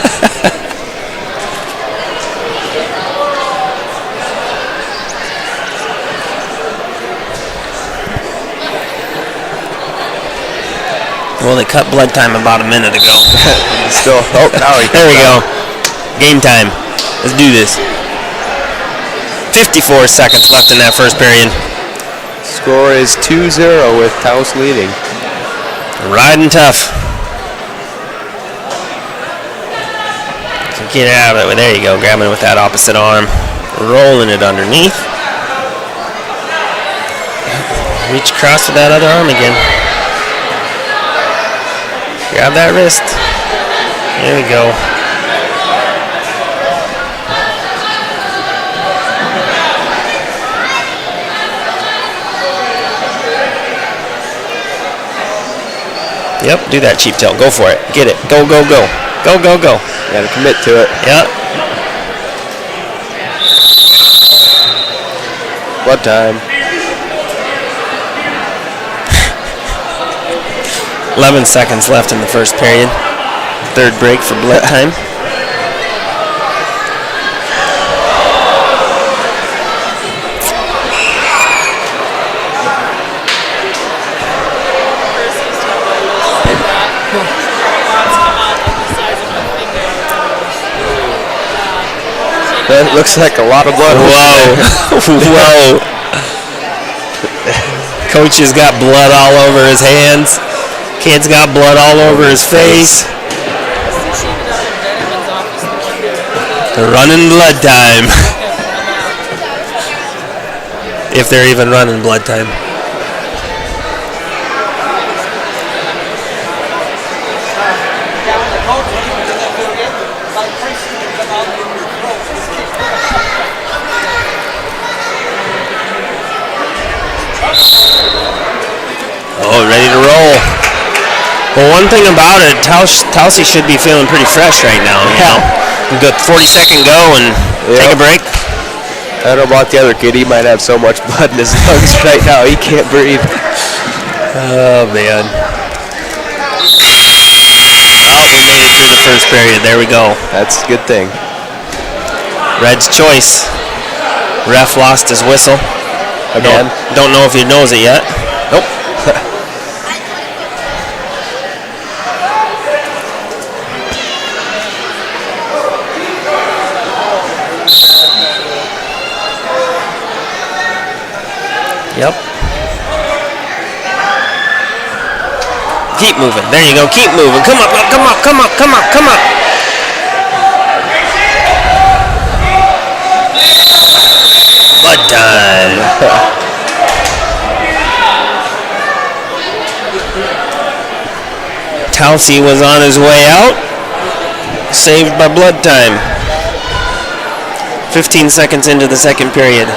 J: Well, they cut blood time about a minute ago.
K: Still, now
J: there we go. Game time. Let's do this. 54 seconds left in that first period.
K: Score is 2-0 with Taus leading.
J: Riding tough. So get out of it. There you go. Grabbing it with that opposite arm. Rolling it underneath. Reach across to that other arm again. Grab that wrist. There we go. Yep, do that cheap tilt. Go for it. Get it. Go, go, go. Go, go, go.
K: You gotta commit to it.
J: Yep.
K: Blood time.
J: 11 seconds left in the first period. Third break for blood time.
K: That looks like a lot of blood.
J: Whoa. Whoa. Coach has got blood all over his hands. Kid's got blood all over his face. Running blood time. If they're even running blood time. Oh, ready to roll. Well, one thing about it, Towsey should be feeling pretty fresh right now. You know, we got 40-second go and take a break.
K: I don't know about the other kid. He might have so much blood in his lungs right now he can't breathe.
J: Oh, man. Oh, he made it through the first period. There we go.
K: That's a good thing.
J: Red's choice. Ref lost his whistle.
K: Again.
J: Don't know if he knows it yet.
K: Nope.
J: Yep. Keep moving. There you go. Keep moving. Come up, come up, come up, come up, come up. Blood time. Towsey was on his way out. Saved by blood time. 15 seconds into the second period.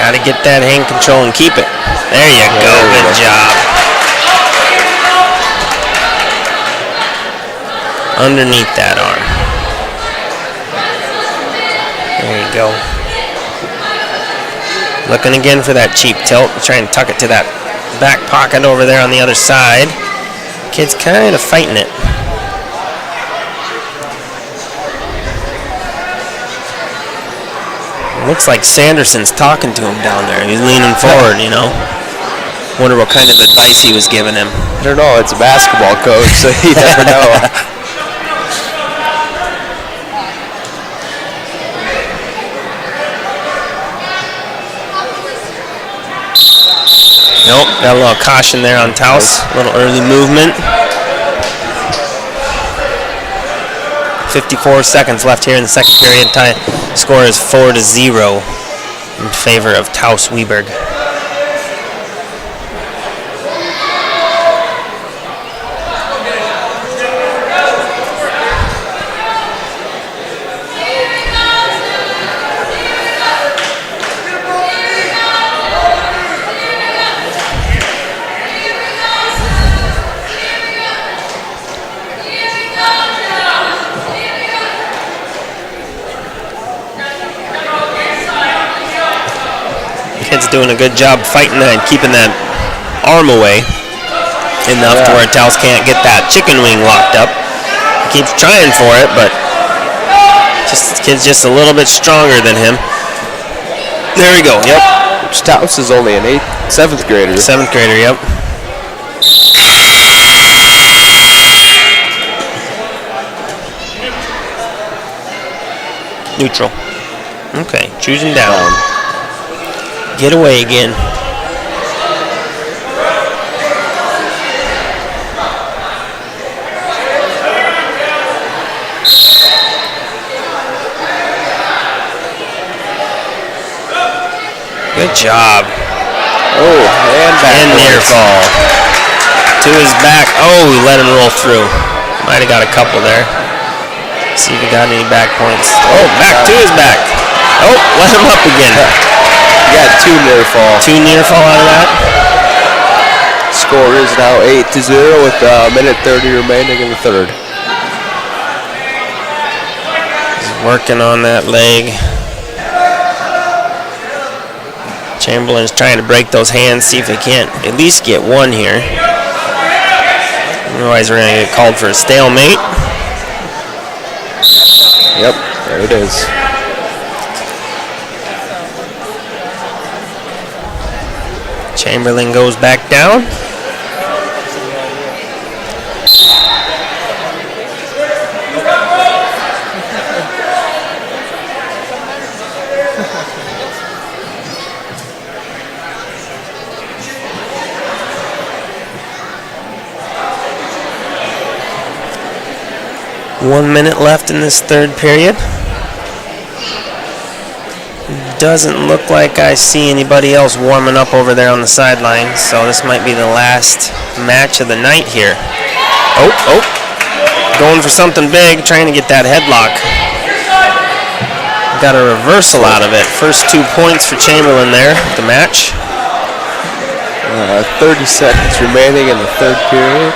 J: Got to get that hand control and keep it. There you go. Good job. Underneath that arm. There you go. Looking again for that cheap tilt. Trying to tuck it to that back pocket over there on the other side. Kid's kind of fighting it. Looks like Sanderson's talking to him down there. He's leaning forward, you know. Wonder what kind of advice he was giving him.
K: I don't know. It's a basketball coach, so you never know.
J: Nope, got a little caution there on Taus. A little early movement. 54 seconds left here in the second period. Score is 4-0 in favor of Taus Weberg. Kid's doing a good job fighting that and keeping that arm away enough to where Taus can't get that chicken wing locked up. He keeps trying for it, but kid's just a little bit stronger than him. There we go. Yep.
K: Taus is only an 7th grader.
J: 7th grader. Yep. Neutral. Okay. Choosing down. Get away again. Good job.
K: Oh, and back.
J: And near fall. To his back. Oh, we let him roll through. Might have got a couple there. See if he got any back points. Oh, back to his back. Oh, let him up again.
K: He got 2 near fall.
J: 2 near fall out of that.
K: Score is now 8-0 with a minute 30 remaining in the 3rd.
J: He's working on that leg. Chamberlain's trying to break those hands, see if he can't at least get one here. Otherwise, we're going to get called for a stalemate.
K: Yep, there it is.
J: Chamberlain goes back down. One minute left in this 3rd period. Doesn't look like I see anybody else warming up over there on the sidelines, so this might be the last match of the night here. Oh, going for something big, trying to get that headlock. Got a reversal out of it. First 2 points for Chamberlain there, the match.
K: 30 seconds remaining in the 3rd period.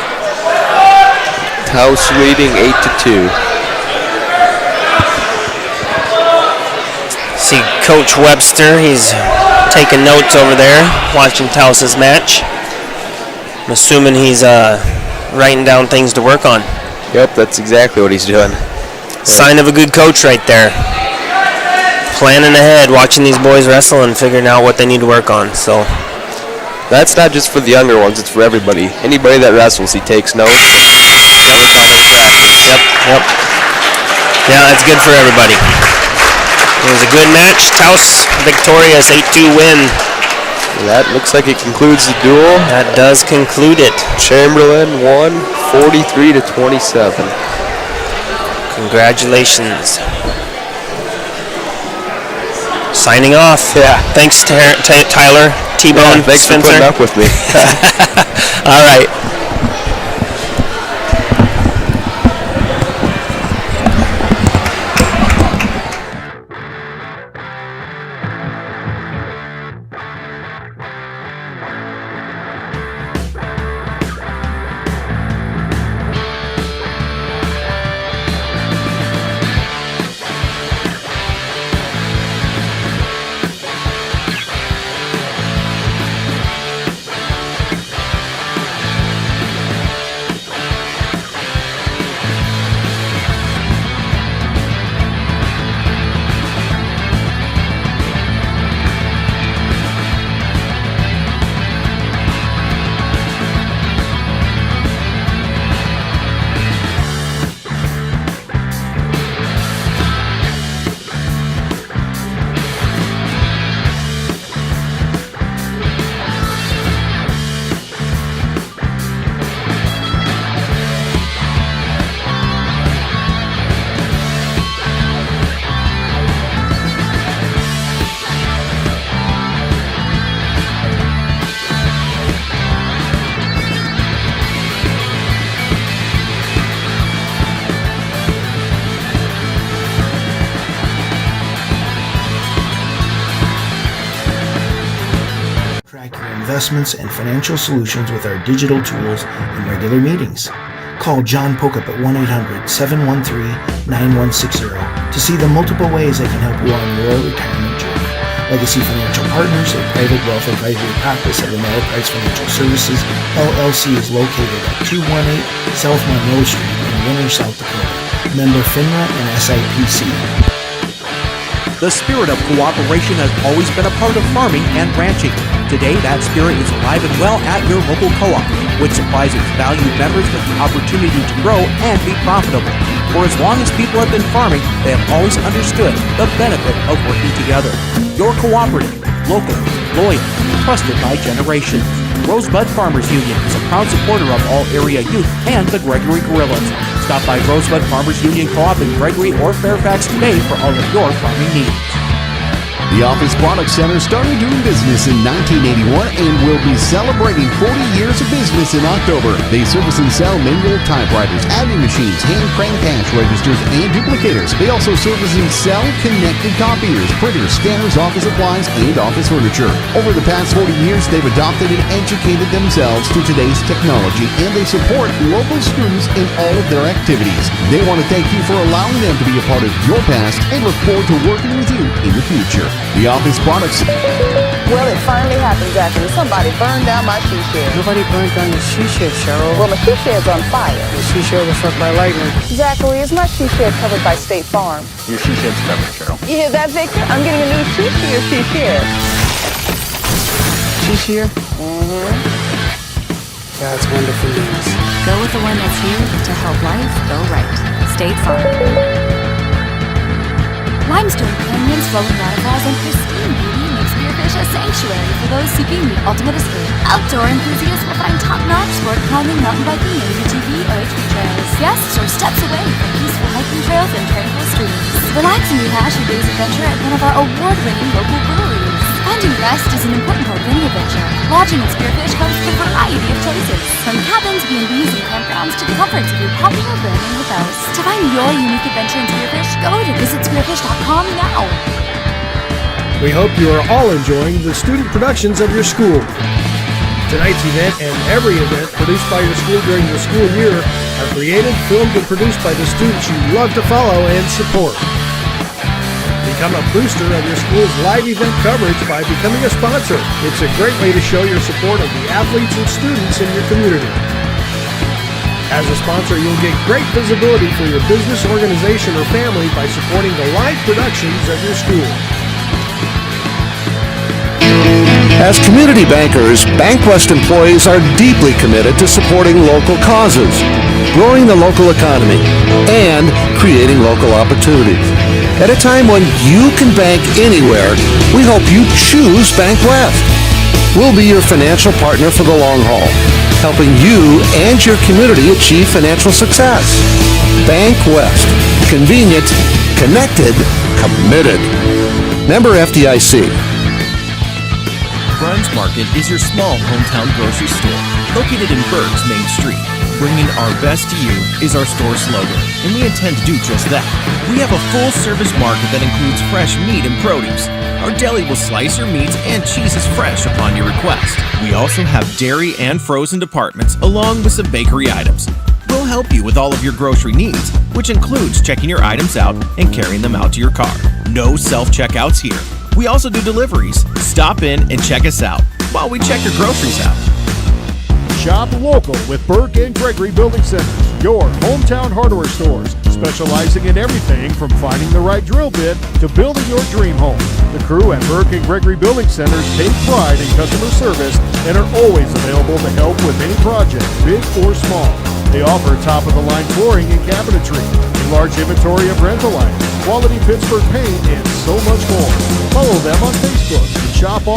K: Taos leading 8-2.
J: See Coach Webster, he's taking notes over there, watching Taos' match. I'm assuming he's writing down things to work on.
K: Yep, that's exactly what he's doing.
J: Sign of a good coach right there. Planning ahead, watching these boys wrestle and figuring out what they need to work on. So
K: that's not just for the younger ones, it's for everybody. Anybody that wrestles, he takes notes.
J: Yep. Yeah, that's good for everybody. It was a good match. Taos victorious, 8-2 win.
K: That looks like it concludes the duel.
J: That does conclude it.
K: Chamberlain won 43-27.
J: Congratulations. Signing off.
K: Yeah.
J: Thanks, Tyler, T-Bone,
K: thanks
J: Spencer.
K: for putting up with me.
J: All right.
G: Investments and financial solutions with our digital tools and regular meetings. Call John Pokup at 1-800-713-9160 to see the multiple ways they can help you on your retirement journey. Legacy Financial Partners, a private wealth advisory practice of Ameriprise Financial Services, LLC, is located at 218 South Monroe Street in Winter, South Dakota. Member FINRA and SIPC.
M: The spirit of cooperation has always been a part of farming and ranching. Today, that spirit is alive and well at your local co-op, which supplies its valued members with the opportunity to grow and be profitable. For as long as people have been farming, they have always understood the benefit of working together. Your cooperative, local, loyal, trusted by generations. Rosebud Farmers Union is a proud supporter of all area youth and the Gregory Guerrillas. Stop by Rosebud Farmers Union Co-op in Gregory or Fairfax today for all of your farming needs.
N: The Office Product Center started doing business in 1981 and will be celebrating 40 years of business in October. They service and sell manual typewriters, adding machines, hand crank cash registers, and duplicators. They also service and sell connected copiers, printers, scanners, office supplies, and office furniture. Over the past 40 years, they've adopted and educated themselves to today's technology, and they support local students in all of their activities. They want to thank you for allowing them to be a part of your past and look forward to working with you in the future. The Office Products.
O: Well, it finally happened, Zachary. Somebody burned down my she shed.
P: Nobody burned down the she shed, Cheryl.
O: Well, my she shed's on fire.
P: The she shed was struck by lightning.
O: Zachary, is my she shed covered by State Farm?
P: Your she shed's covered, Cheryl.
O: You hear that, Victor? I'm getting a new she shear.
P: She shear?
O: Mm-hmm.
P: That's wonderful news.
Q: Go with the one that's here to help life go right. State Farm. Limestone canyons, flowing waterfalls, and pristine beauty make Spearfish a sanctuary for those seeking the ultimate escape. Outdoor enthusiasts will find top-notch sport climbing, mountain biking, and UTV or HV trails. Guests are steps away from peaceful hiking trails and tranquil streams. Relax and rehash your day's adventure at one of our award-winning local breweries. Finding rest is an important part of any adventure. Lodging at Spearfish comes with a variety of choices, from cabins, B&Bs, and campgrounds to the comforts of your puppy or brand new house. To find your unique adventure in Spearfish, go to visitspearfish.com now.
R: We hope you are all enjoying the student productions of your school. Tonight's event and every event produced by your school during the school year are created, filmed, and produced by the students you love to follow and support. Become a booster of your school's live event coverage by becoming a sponsor. It's a great way to show your support of the athletes and students in your community. As a sponsor, you'll get great visibility for your business, organization, or family by supporting the live productions of your school.
S: As community bankers, BankWest employees are deeply committed to supporting local causes, growing the local economy, and creating local opportunities. At a time when you can bank anywhere, we hope you choose BankWest. We'll be your financial partner for the long haul, helping you and your community achieve financial success. BankWest. Convenient, connected, committed. Member FDIC.
T: Grimes Market is your small hometown grocery store, located in Burke's Main Street. Bringing our best to you is our store slogan, and we intend to do just that. We have a full-service market that includes fresh meat and produce. Our deli will slice your meats and cheeses fresh upon your request. We also have dairy and frozen departments, along with some bakery items. We'll help you with all of your grocery needs, which includes checking your items out and carrying them out to your car. No self-checkouts here. We also do deliveries. Stop in and check us out while we check your groceries out.
D: Shop local with Burke and Gregory Building Centers, your hometown hardware stores, specializing in everything from finding the right drill bit to building your dream home. The crew at Burke and Gregory Building Centers take pride in customer service and are always available to help with any project, big or small. They offer top-of-the-line flooring and cabinetry, a large inventory of rental items, quality Pittsburgh paint, and so much more. Follow them on Facebook and shop on